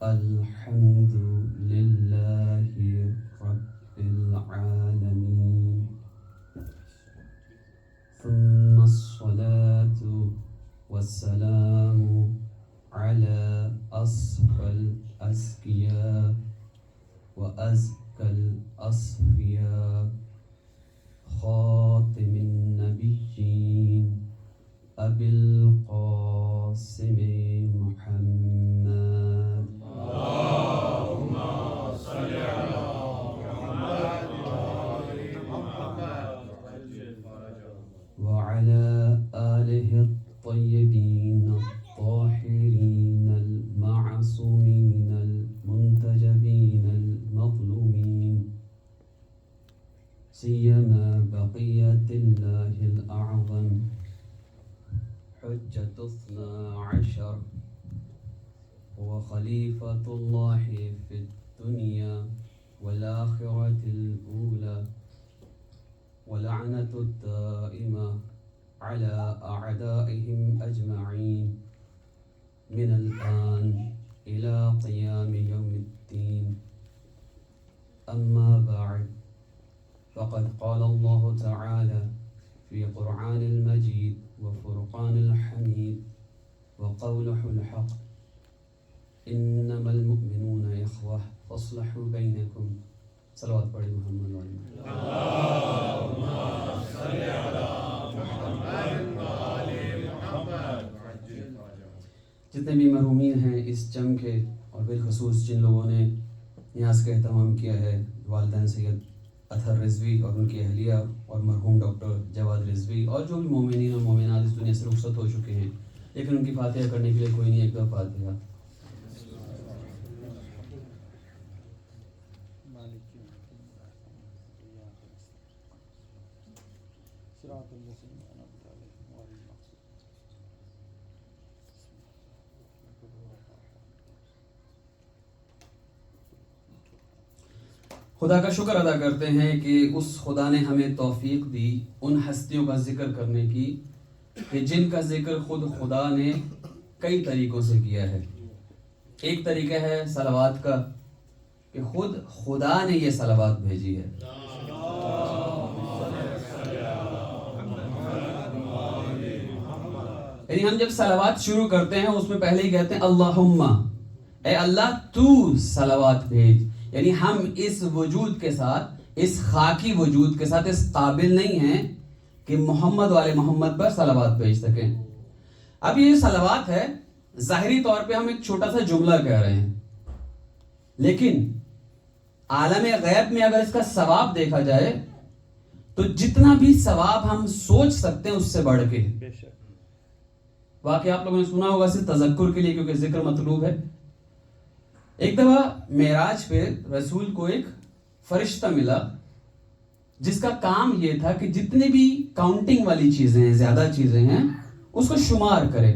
الحمد لله رب العالمين ثم الصلاة والسلام على أصفى الأزكياء وأزكى الأصفياء خاتم النبيين أبي القاسم محمد اللهم صل على محمد وعلى آله الطيبين الطاهرين المعصومين المنتجبين المظلومين سيما بقية الله الأعظم حجة 12 وخليفة الله في الدنيا والآخرة الأولى ولعنة الدائمة على أعدائهم أجمعين من الآن إلى قيام يوم الدين. أما بعد فقد قال الله تعالى في قرآن المجيد وفرقان الحميد وقوله الحق إنما المؤمنون إخوة فاصلحوا بينكم. صلوات پڑھیں محمد وعلى اللهم صل على محمد وآل محمد. جتنے بھی مرحومین ہیں اس جم کے اور بالخصوص جن لوگوں نے نیاز کا اہتمام کیا ہے، والدین سید اطہر رضوی اور ان کی اہلیہ اور مرحوم ڈاکٹر جواد رضوی اور جو بھی مومنین اور مومنات اس دنیا سے رخصت ہو چکے ہیں، لیکن ان کی فاتحہ کرنے کے لیے کوئی نہیں. ایک دفعہ فاتحہ. خدا کا شکر ادا کرتے ہیں کہ اس خدا نے ہمیں توفیق دی ان ہستیوں کا ذکر کرنے کی کہ جن کا ذکر خود خدا نے کئی طریقوں سے کیا ہے. ایک طریقہ ہے صلوات کا کہ خود خدا نے یہ صلوات بھیجی ہے. یعنی ہم جب صلوات شروع کرتے ہیں اس میں پہلے ہی کہتے ہیں اللہم، اے اللہ تو صلوات بھیج. یعنی ہم اس وجود کے ساتھ، اس خاکی وجود کے ساتھ اس قابل نہیں ہیں کہ محمد والے محمد پر صلوات بھیج سکیں. اب یہ صلوات ہے، ظاہری طور پہ ہم ایک چھوٹا سا جملہ کہہ رہے ہیں، لیکن عالم غیب میں اگر اس کا ثواب دیکھا جائے تو جتنا بھی ثواب ہم سوچ سکتے ہیں اس سے بڑھ کے. واقعی آپ لوگوں نے سنا ہوگا صرف تذکر کے لیے کیونکہ ذکر مطلوب ہے. ایک دفعہ معراج پہ رسول کو ایک فرشتہ ملا جس کا کام یہ تھا کہ جتنے بھی کاؤنٹنگ والی چیزیں ہیں، زیادہ چیزیں ہیں، اس کو شمار کرے.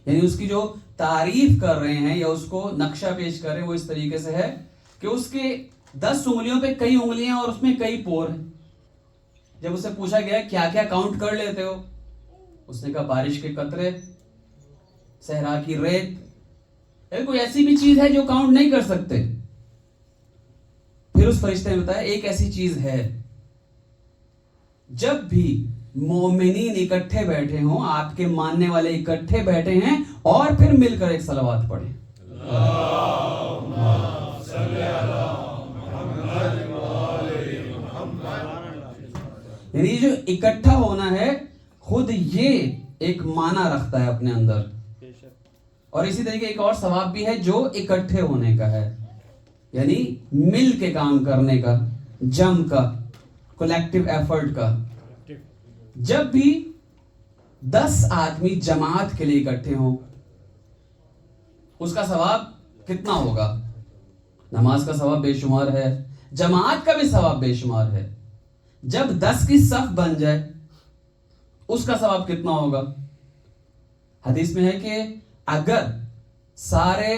یعنی اس کی جو تعریف کر رہے ہیں یا اس کو نقشہ پیش کر رہے ہیں وہ اس طریقے سے ہے کہ اس کے 10 انگلیوں پہ کئی انگلیاں اور اس میں کئی پور ہیں. جب اسے پوچھا گیا کیا کیا کاؤنٹ کر لیتے ہو، اس نے کہا بارش کے قطرے، صحرا کی ریت. کوئی ایسی بھی چیز ہے جو کاؤنٹ نہیں کر سکتے. پھر اس فرشتے نے بتایا ایک ایسی چیز ہے، جب بھی مومنین اکٹھے بیٹھے ہوں، آپ کے ماننے والے اکٹھے بیٹھے ہیں اور پھر مل کر ایک صلوات پڑھیں. اللهم صل على محمد وآل محمد. یعنی جو اکٹھا ہونا ہے خود یہ ایک معنی رکھتا ہے اپنے اندر. اور اسی طریقے ایک اور ثواب بھی ہے جو اکٹھے ہونے کا ہے، یعنی مل کے کام کرنے کا، جم کا، کولیکٹیو ایفرٹ کا. جب بھی 10 آدمی جماعت کے لیے اکٹھے ہوں اس کا ثواب کتنا ہوگا؟ نماز کا ثواب بے شمار ہے، جماعت کا بھی ثواب بے شمار ہے. جب 10 کی صف بن جائے اس کا ثواب کتنا ہوگا؟ حدیث میں ہے کہ اگر سارے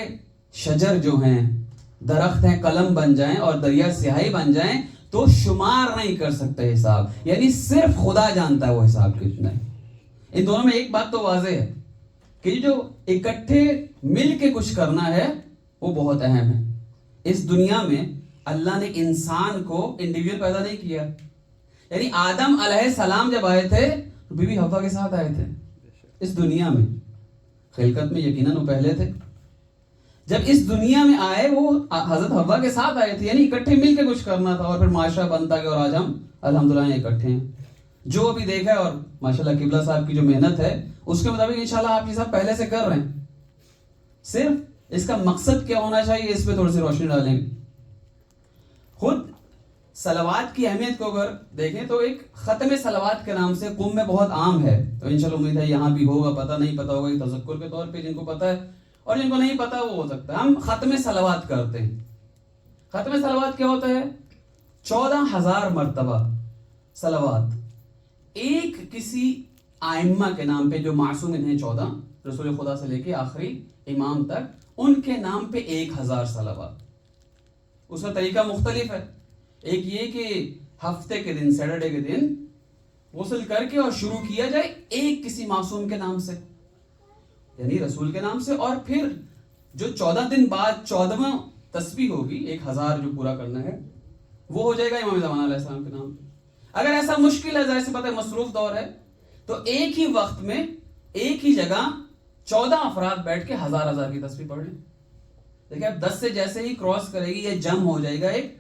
شجر جو ہیں، درخت ہیں، قلم بن جائیں اور دریا سیاہی بن جائیں تو شمار نہیں کر سکتے حساب. یعنی صرف خدا جانتا ہے وہ حساب کتنا ہے. ان دونوں میں ایک بات تو واضح ہے کہ جو اکٹھے مل کے کچھ کرنا ہے وہ بہت اہم ہے. اس دنیا میں اللہ نے انسان کو انڈیویجول پیدا نہیں کیا. یعنی آدم علیہ السلام جب آئے تھے تو بی بی حوا کے ساتھ آئے تھے اس دنیا میں. خلقت میں یقیناً وہ پہلے تھے. جب اس دنیا میں آئے وہ حضرت حوا کے ساتھ آئے تھے, یعنی اکٹھے مل کے کچھ کرنا تھا, اور پھر معاشرہ بنتا گیا, اور آج ہم الحمدللہ اکٹھے ہیں. جو ابھی دیکھا ہے, اور ماشاءاللہ قبلہ صاحب کی جو محنت ہے اس کے مطابق انشاءاللہ آپ یہ سب پہلے سے کر رہے ہیں. صرف اس کا مقصد کیا ہونا چاہیے اس پہ تھوڑی سی روشنی ڈالیں گے. خود صلوات کی اہمیت کو اگر دیکھیں تو ایک ختم صلوات کے نام سے قم میں بہت عام ہے, تو انشاءاللہ امید ہے یہاں بھی ہوگا, پتہ نہیں پتہ ہوگا, یہ تذکر کے طور پہ جن کو پتہ ہے, اور جن کو نہیں پتہ وہ ہو سکتا ہے. ہم ختم صلوات کرتے ہیں. ختم صلوات کیا ہوتا ہے؟ 14,000 مرتبہ صلوات ایک کسی آئمہ کے نام پہ, جو معصومین ہیں 14 رسول خدا سے لے کے آخری امام تک, ان کے نام پہ 1,000 صلوات. اس کا طریقہ مختلف ہے. ایک یہ کہ ہفتے کے دن, سیٹرڈے کے دن غسل کر کے اور شروع کیا جائے ایک کسی معصوم کے نام سے, یعنی رسول کے نام سے, اور پھر جو 14 دن بعد 14واں تسبیح ہوگی 1,000 جو پورا کرنا ہے وہ ہو جائے گا امام زمان علیہ السلام کے نام پہ. اگر ایسا مشکل ہے, ظاہر سی بات ہے مصروف دور ہے, تو ایک ہی وقت میں ایک ہی جگہ 14 افراد بیٹھ کے 1,000 کی تسبیح پڑھ لیں. دیکھیں اب 10 سے جیسے ہی کراس کرے گی یہ جم ہو جائے گا ایک,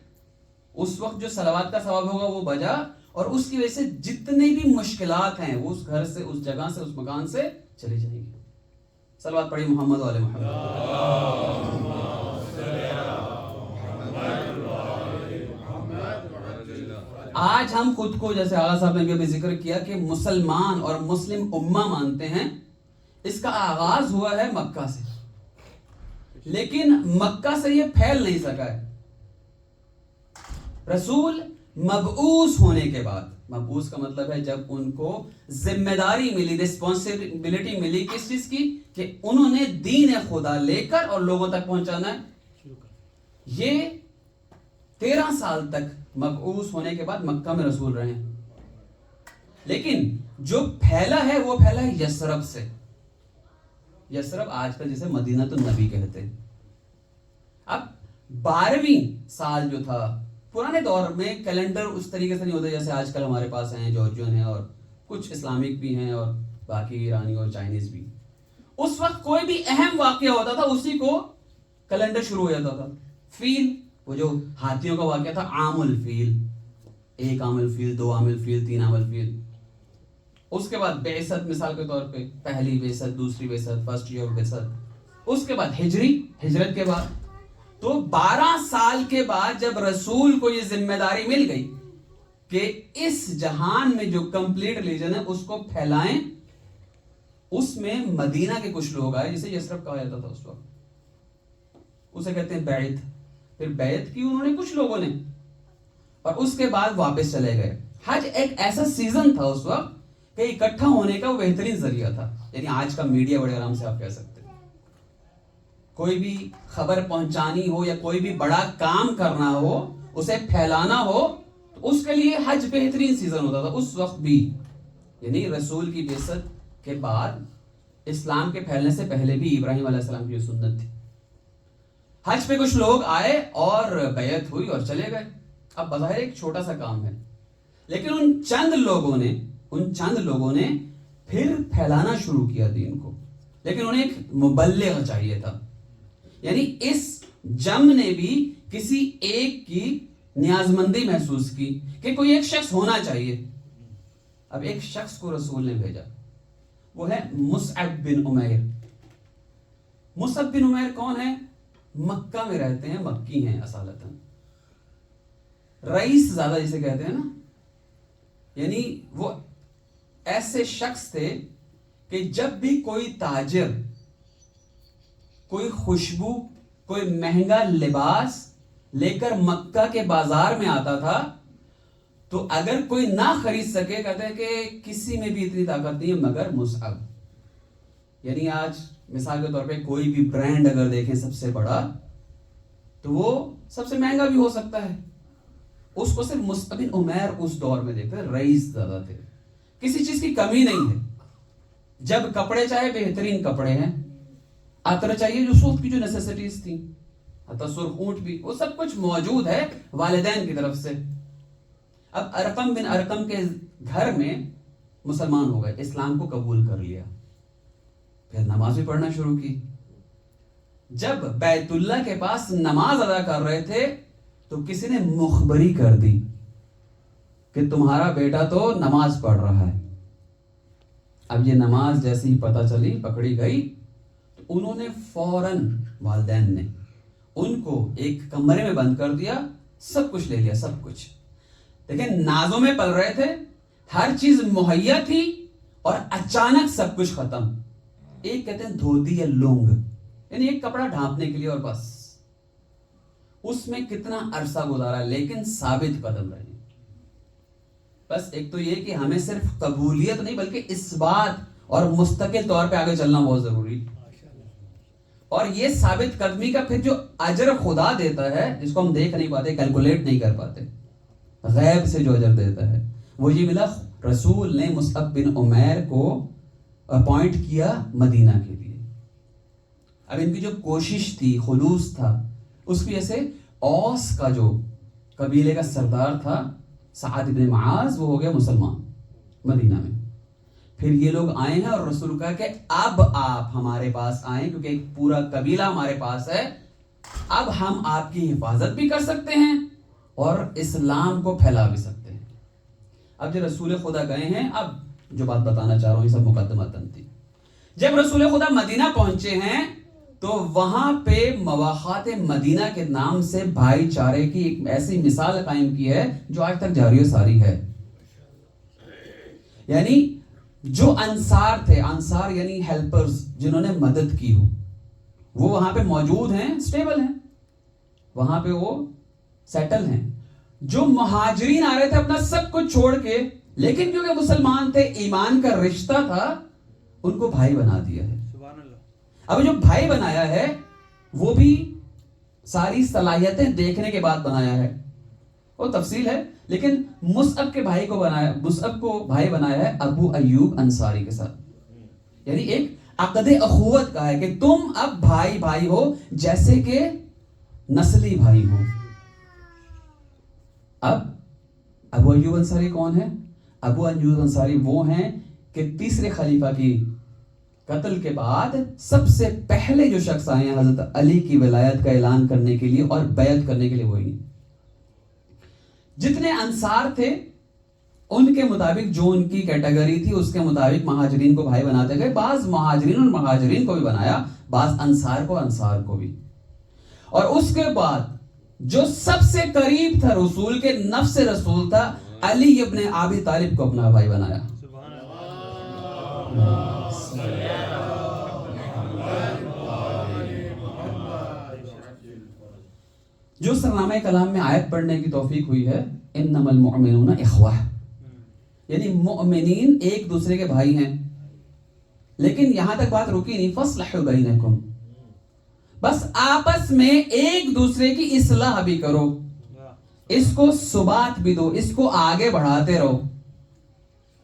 اس وقت جو صلوات کا ثواب ہوگا وہ بجا, اور اس کی وجہ سے جتنے بھی مشکلات ہیں وہ اس گھر سے, اس جگہ سے, اس مکان سے چلی جائیں گی. صلوات پڑھی محمد و آل محمد. آج ہم خود کو, جیسے آغا صاحب نے بھی ذکر کیا, کہ مسلمان اور مسلم امہ مانتے ہیں. اس کا آغاز ہوا ہے مکہ سے, لیکن مکہ سے یہ پھیل نہیں سکا ہے. رسول مبعوث ہونے کے بعد, مبعوث کا مطلب ہے جب ان کو ذمہ داری ملی, رسپانسبلٹی ملی کس چیز کی, کہ انہوں نے دین خدا لے کر اور لوگوں تک پہنچانا ہے. یہ 13 سال تک مبعوث ہونے کے بعد مکہ میں رسول رہے ہیں. لیکن جو پھیلا ہے وہ پھیلا ہے یثرب سے. یثرب آج کل جسے مدینہ النبی کہتے ہیں. اب 12ویں سال جو تھا, پرانے دور میں کیلنڈر اس طریقے سے نہیں ہوتا جیسے آج کل ہمارے پاس ہیں, جارجین ہیں اور کچھ اسلامک بھی ہیں اور باقی ایرانی اور چائنیز بھی. اس وقت کوئی بھی اہم واقعہ ہوتا تھا اسی کو کیلنڈر شروع ہو جاتا تھا. فیل, وہ جو ہاتھیوں کا واقعہ تھا, عام الفیل, 1 عام الفیل, 2 عام الفیل, 3 عام الفیل. اس کے بعد بعثت, مثال کے طور پہ پہلی بعثت, دوسری بعثت, فرسٹ ایئر بعثت. اس کے بعد ہجری, ہجرت کے بعد. تو 12 سال کے بعد جب رسول کو یہ ذمہ داری مل گئی کہ اس جہان میں جو کمپلیٹ ریلیجن ہے اس کو پھیلائیں, اس میں مدینہ کے کچھ لوگ آئے, جسے یثرب کہا جاتا تھا اس وقت, اسے کہتے ہیں بیعت. پھر بیعت کی انہوں نے کچھ لوگوں نے, اور اس کے بعد واپس چلے گئے. حج ایک ایسا سیزن تھا اس وقت کہ اکٹھا ہونے کا وہ بہترین ذریعہ تھا. یعنی آج کا میڈیا بڑے آرام سے آپ کہہ سکتے ہیں, کوئی بھی خبر پہنچانی ہو یا کوئی بھی بڑا کام کرنا ہو, اسے پھیلانا ہو, تو اس کے لیے حج بہترین سیزن ہوتا تھا اس وقت بھی. یعنی رسول کی بعثت کے بعد, اسلام کے پھیلنے سے پہلے بھی ابراہیم علیہ السلام کی سنت تھی. حج پہ کچھ لوگ آئے اور بیعت ہوئی اور چلے گئے. اب بظاہر ایک چھوٹا سا کام ہے, لیکن ان چند لوگوں نے پھر پھیلانا شروع کیا دین کو. لیکن انہیں ایک مبلغ چاہیے تھا. یعنی اس جم نے بھی کسی ایک کی نیازمندی محسوس کی کہ کوئی ایک شخص ہونا چاہیے. اب ایک شخص کو رسول نے بھیجا, وہ ہے مصعب بن عمیر. مصعب بن عمیر کون ہے؟ مکہ میں رہتے ہیں, مکی ہیں اصالتاً. رئیس زیادہ جسے کہتے ہیں نا, یعنی وہ ایسے شخص تھے کہ جب بھی کوئی تاجر کوئی خوشبو, کوئی مہنگا لباس لے کر مکہ کے بازار میں آتا تھا, تو اگر کوئی نہ خرید سکے, کہتے ہیں کہ کسی میں بھی اتنی طاقت نہیں ہے مگر مصعب. یعنی آج مثال کے طور پہ کوئی بھی برانڈ اگر دیکھیں سب سے بڑا, تو وہ سب سے مہنگا بھی ہو سکتا ہے. اس کو صرف مصعب بن عمیر اس دور میں دیکھتے, رئیس زیادہ تھے, کسی چیز کی کمی نہیں ہے. جب کپڑے چاہے بہترین کپڑے ہیں, عطر چاہیے جو اس وقت کی جو نیسیسٹیز تھیں, حتی سرخ اونٹ بھی، وہ سب کچھ موجود ہے والدین کی طرف سے. اب ارقم بن ارقم کے گھر میں مسلمان ہو گئے، اسلام کو قبول کر لیا، پھر نماز بھی پڑھنا شروع کی. جب بیت اللہ کے پاس نماز ادا کر رہے تھے تو کسی نے مخبری کر دی کہ تمہارا بیٹا تو نماز پڑھ رہا ہے. اب یہ نماز جیسے ہی پتہ چلی، پکڑی گئی، تو انہوں نے فوراً والدین نے ان کو ایک کمرے میں بند کر دیا، سب کچھ لے لیا، سب کچھ. لیکن نازوں میں پل رہے تھے، ہر چیز مہیا تھی، اور اچانک سب کچھ ختم. ایک کہتے ہیں دھوتی یا لونگ، یعنی ایک کپڑا ڈھانپنے کے لیے، اور بس اس میں کتنا عرصہ گزارا، لیکن ثابت قدم رہے. بس ایک تو یہ کہ ہمیں صرف قبولیت نہیں بلکہ اس بات اور مستقل طور پہ آگے چلنا بہت ضروری. اور یہ ثابت قدمی کا پھر جو اجر خدا دیتا ہے، جس کو ہم دیکھ نہیں پاتے، کیلکولیٹ نہیں کر پاتے، غیب سے جو اجر دیتا ہے، وہ یہ ملا. رسول نے مصعب بن عمیر کو اپوائنٹ کیا مدینہ کے لیے. اب ان کی جو کوشش تھی، خلوص تھا، اس کی وجہ سے اوس کا جو قبیلے کا سردار تھا سعد بن معاذ، وہ ہو گیا مسلمان مدینہ میں. پھر یہ لوگ آئے ہیں اور رسول کہا کہ اب آپ ہمارے پاس آئیں، کیونکہ ایک پورا قبیلہ ہمارے پاس ہے، اب ہم آپ کی حفاظت بھی کر سکتے ہیں اور اسلام کو پھیلا بھی سکتے ہیں. اب جو رسول خدا گئے ہیں، اب جو بات بتانا چاہ رہا ہوں یہ سب مقدمتاً تھی. جب رسول خدا مدینہ پہنچے ہیں تو وہاں پہ مواخات مدینہ کے نام سے بھائی چارے کی ایک ایسی مثال قائم کی ہے جو آج تک جاری و ساری ہے. یعنی جو انصار تھے، انصار یعنی ہیلپرز، جنہوں نے مدد کی ہو، وہ وہاں پہ موجود ہیں، سٹیبل ہیں، وہاں پہ وہ سیٹل ہیں. جو مہاجرین آ رہے تھے اپنا سب کچھ چھوڑ کے، لیکن کیونکہ مسلمان تھے، ایمان کا رشتہ تھا، ان کو بھائی بنا دیا ہے. اب جو بھائی بنایا ہے وہ بھی ساری صلاحیتیں دیکھنے کے بعد بنایا ہے، وہ تفصیل ہے، لیکن مصعب کے بھائی کو بنایا، مصعب کو بھائی بنایا ہے ابو ایوب انصاری کے ساتھ. یعنی ایک عقد اخوت کا ہے کہ تم اب بھائی بھائی ہو، جیسے کہ نسلی بھائی ہو. اب ابو ایوب انصاری کون ہے؟ ابو ایوب انصاری وہ ہیں کہ تیسرے خلیفہ کی قتل کے بعد سب سے پہلے جو شخص آئے ہیں حضرت علی کی ولایت کا اعلان کرنے کے لیے اور بیعت کرنے کے لیے، وہی. جتنے انصار تھے ان کے مطابق جو ان کی کیٹیگری تھی اس کے مطابق مہاجرین کو بھائی بناتے گئے. بعض مہاجرین اور مہاجرین کو بھی بنایا، بعض انصار کو بھی. اور اس کے بعد جو سب سے قریب تھا رسول کے، نفس رسول تھا، علی ابن ابی طالب کو اپنا بھائی بنایا. جو سرنامہ کلام میں آیت پڑھنے کی توفیق ہوئی ہے، انما المؤمنون اخوہ، یعنی مؤمنین ایک دوسرے کے بھائی ہیں. لیکن یہاں تک بات رکی نہیں، فاصلحوا بینکم، بس آپس میں ایک دوسرے کی اصلاح بھی کرو، اس کو ثبات بھی دو، اس کو آگے بڑھاتے رہو.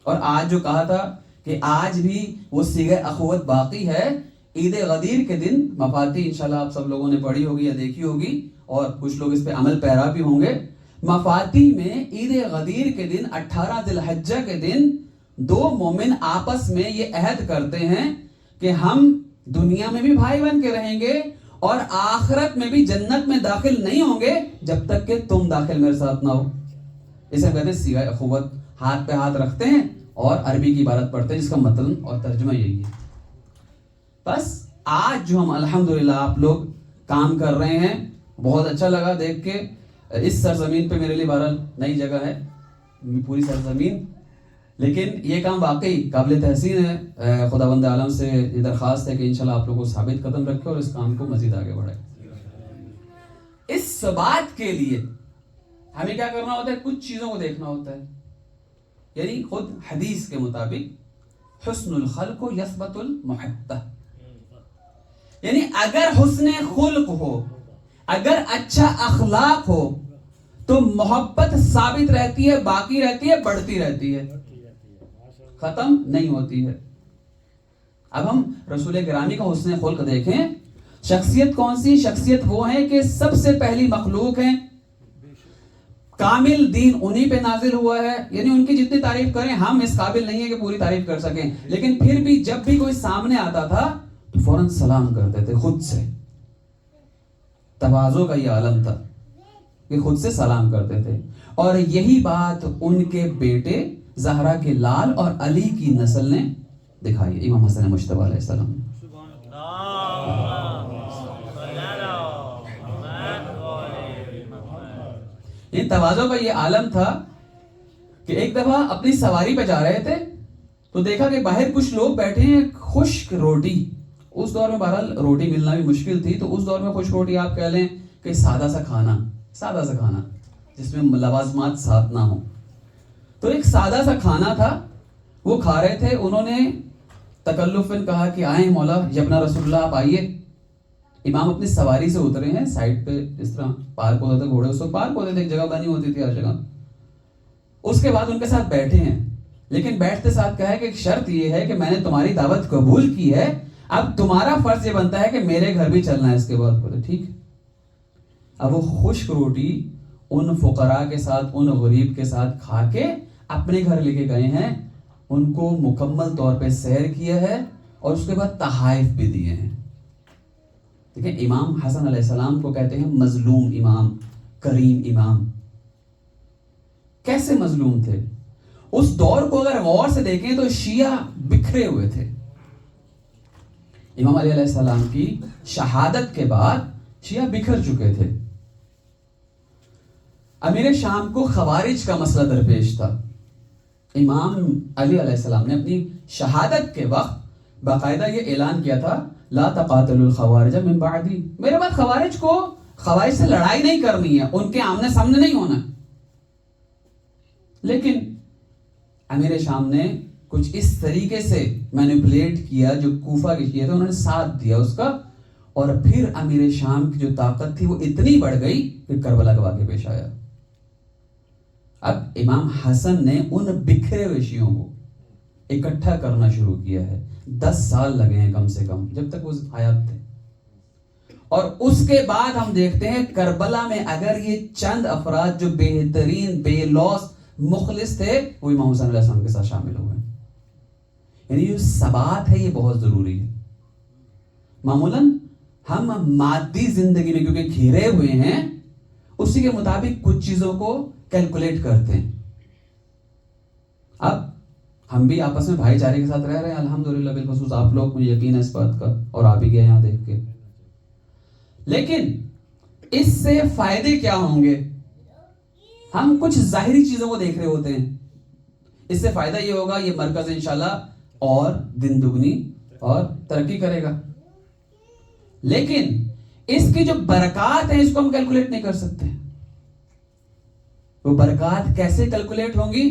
اور آج جو کہا تھا کہ آج بھی وہ صیغہ اخوت باقی ہے. عید غدیر کے دن مفاتیح انشاءاللہ آپ سب لوگوں نے پڑھی ہوگی یا دیکھی ہوگی، اور کچھ لوگ اس پہ عمل پیرا بھی ہوں گے. مفاتیح میں عید غدیر کے دن 18 ذی الحجہ کے دن دو مومن آپس میں یہ عہد کرتے ہیں کہ ہم دنیا میں بھی بھائی بن کے رہیں گے اور آخرت میں بھی جنت میں داخل نہیں ہوں گے جب تک کہ تم داخل میرے ساتھ نہ ہو. اسے کہتے ہیں صیغہ اخوت. ہاتھ پہ ہاتھ رکھتے ہیں اور عربی کی عبارت پڑھتے ہیں جس کا مطلب اور ترجمہ یہی ہے. بس آج جو ہم الحمدللہ آپ لوگ کام کر رہے ہیں، بہت اچھا لگا دیکھ کے. اس سرزمین پہ میرے لیے بہرحال نئی جگہ ہے، پوری سرزمین، لیکن یہ کام واقعی قابل تحسین ہے. خداوند عالم سے یہ درخواست ہے کہ انشاءاللہ آپ لوگوں کو ثابت قدم رکھے اور اس کام کو مزید آگے بڑھائے. اس بات کے لیے ہمیں کیا کرنا ہوتا ہے؟ کچھ چیزوں کو دیکھنا ہوتا ہے. یعنی خود حدیث کے مطابق حسن الخلق یثبت المحبہ، یعنی اگر حسن خلق ہو، اگر اچھا اخلاق ہو تو محبت ثابت رہتی ہے، باقی رہتی ہے، بڑھتی رہتی ہے، ختم نہیں ہوتی ہے. اب ہم رسول گرامی کا حسن خلق دیکھیں شخصیت کون سی؟ شخصیت وہ ہے کہ سب سے پہلی مخلوق ہیں، کامل دین انہی پہ نازل ہوا ہے، یعنی ان کی جتنی تعریف کریں ہم اس قابل نہیں ہے کہ پوری تعریف کر سکیں، لیکن پھر بھی جب بھی کوئی سامنے آتا تھا تو فوراً سلام کرتے تھے خود سے. تواضع کا یہ عالم تھا کہ خود سے سلام کرتے تھے. اور یہی بات ان کے بیٹے زہرا کے لال اور علی کی نسل نے دکھائی، امام حسن مجتبی علیہ السلام نے. ان تواضع کا یہ عالم تھا کہ ایک دفعہ اپنی سواری پہ جا رہے تھے تو دیکھا کہ باہر کچھ لوگ بیٹھے ہیں، خشک روٹی. اس دور میں بہرحال روٹی ملنا بھی مشکل تھی، تو اس دور میں خشک روٹی آپ کہہ لیں کہ سادہ سا کھانا جس میں لوازمات ساتھ نہ ہوں. تو ایک سادہ سا کھانا تھا، وہ کھا رہے تھے. انہوں نے تکلفاً کہا کہ آئیں مولا یبنا رسول اللہ آپ آئیے. امام اپنی سواری سے اترے ہیں، سائڈ پہ جس طرح پارک ہوتا تھا گھوڑے اس وقت پارک ہوتے تھے، ایک جگہ بنی ہوتی تھی ہر جگہ. اس کے بعد ان کے ساتھ بیٹھے ہیں، لیکن بیٹھتے ساتھ کہا ہے کہ ایک شرط یہ ہے کہ میں نے تمہاری دعوت قبول کی ہے، اب تمہارا فرض یہ بنتا ہے کہ میرے گھر بھی چلنا ہے. اس کے بعد بولے ٹھیک. اب وہ خشک روٹی ان فقراء کے ساتھ، ان غریب کے ساتھ کھا کے اپنے گھر لے کے گئے ہیں، ان کو مکمل طور پہ سیر کیا ہے اور اس کے بعد تحائف بھی دیے ہیں. دیکھیں امام حسن علیہ السلام کو کہتے ہیں مظلوم امام، کریم امام. کیسے مظلوم تھے؟ اس دور کو اگر غور سے دیکھیں تو شیعہ بکھرے ہوئے تھے. امام علیہ السلام کی شہادت کے بعد شیعہ بکھر چکے تھے. امیر شام کو خوارج کا مسئلہ درپیش تھا. امام علی علیہ السلام نے اپنی شہادت کے وقت باقاعدہ یہ اعلان کیا تھا لا تقاتلوا الخوارج من بعدی، میرے بعد خوارج سے لڑائی نہیں کرنی ہے، ان کے آمنے سامنے نہیں ہونا. لیکن امیر شام نے کچھ اس طریقے سے مینیپولیٹ کیا، جو کوفہ کے شیعہ تھے انہوں نے ساتھ دیا اس کا، اور پھر امیر شام کی جو طاقت تھی وہ اتنی بڑھ گئی کہ کربلا کا واقعہ پیش آیا. اب امام حسن نے ان بکھرے ہوئے شیعوں کو اکٹھا کرنا شروع کیا ہے. 10 سال لگے ہیں کم سے کم، جب تک وہ حیات تھے. اور اس کے بعد ہم دیکھتے ہیں کربلا میں اگر یہ چند افراد جو بہترین بے لوث مخلص تھے وہ امام حسن علیہ السلام کے ساتھ شامل ہوئے. یعنی جو ثبات ہے یہ بہت ضروری ہے. معمولاً ہم مادی زندگی میں کیونکہ گھرے ہوئے ہیں اسی کے مطابق کچھ چیزوں کو کیلکولیٹ کرتے ہیں. اب ہم بھی آپس میں بھائی چارے کے ساتھ رہ رہے ہیں الحمدللہ، بالخصوص آپ لوگ، مجھے یقین ہے اس بات کا، اور آپ ہی گئے یہاں دیکھ کے. لیکن اس سے فائدے کیا ہوں گے؟ ہم کچھ ظاہری چیزوں کو دیکھ رہے ہوتے ہیں. اس سے فائدہ یہ ہوگا یہ مرکز انشاءاللہ اور دن دگنی اور ترقی کرے گا. لیکن اس کی جو برکات ہیں اس کو ہم کیلکولیٹ نہیں کر سکتے. وہ برکات کیسے کیلکولیٹ ہوں گی؟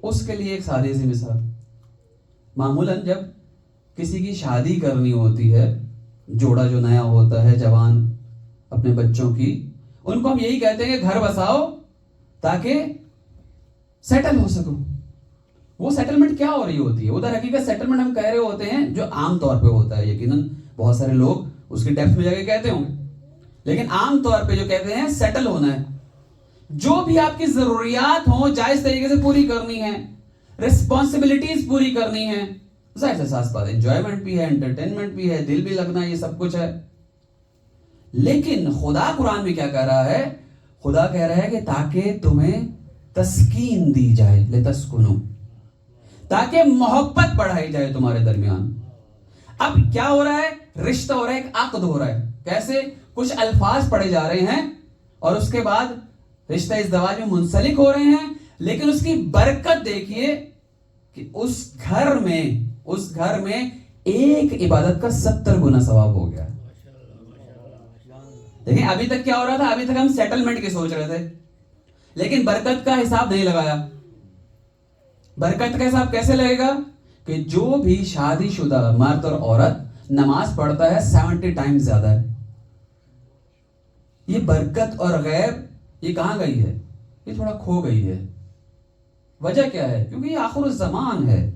اس کے لیے ایک سادی سی مثال. معمولاً جب کسی کی شادی کرنی ہوتی ہے، جوڑا جو نیا ہوتا ہے جوان اپنے بچوں کی، ان کو ہم یہی کہتے ہیں کہ گھر بساؤ تاکہ سیٹل ہو سکو. وہ سیٹلمنٹ کیا ہو رہی ہوتی ہے؟ وہ در حقیقت سیٹلمنٹ ہم کہہ رہے ہوتے ہیں جو عام طور پہ ہوتا ہے. یقیناً بہت سارے لوگ اس کی ڈیپتھ میں جا کے کہتے ہوں گے، لیکن عام طور پہ جو کہتے ہیں سیٹل ہونا ہے. جو بھی آپ کی ضروریات ہوں جائز طریقے سے پوری کرنی ہے، ریسپانسبلٹیز پوری کرنی ہے. ظاہر سے ساتھ بات انجوائمنٹ بھی ہے، انٹرٹینمنٹ بھی ہے، دل بھی لگنا ہے، یہ سب کچھ ہے. لیکن خدا قرآن میں کیا کہہ رہا ہے؟ خدا کہہ رہا ہے کہ تاکہ تمہیں تسکین دی جائے، لتسکنو، تاکہ محبت بڑھائی جائے تمہارے درمیان. اب کیا ہو رہا ہے؟ رشتہ ہو رہا ہے، ایک عقد ہو رہا ہے. کیسے؟ کچھ الفاظ پڑھے جا رہے ہیں اور اس کے بعد رشتہ ازدواج میں منسلک ہو رہے ہیں. لیکن اس کی برکت دیکھیے کہ اس گھر میں ایک عبادت کا 70 گنا ثواب ہو گیا. دیکھیں ابھی تک کیا ہو رہا تھا؟ ابھی تک ہم سیٹلمنٹ کی سوچ رہے تھے، لیکن برکت کا حساب نہیں لگایا. برکت کا حساب کیسے لگے گا؟ کہ جو بھی شادی شدہ مرد اور عورت نماز پڑھتا ہے 70 ٹائمز زیادہ ہے. یہ برکت اور غیب یہ کہاں گئی ہے؟ یہ تھوڑا کھو گئی ہے. وجہ کیا ہے؟ کیونکہ یہ آخر الزمان ہے،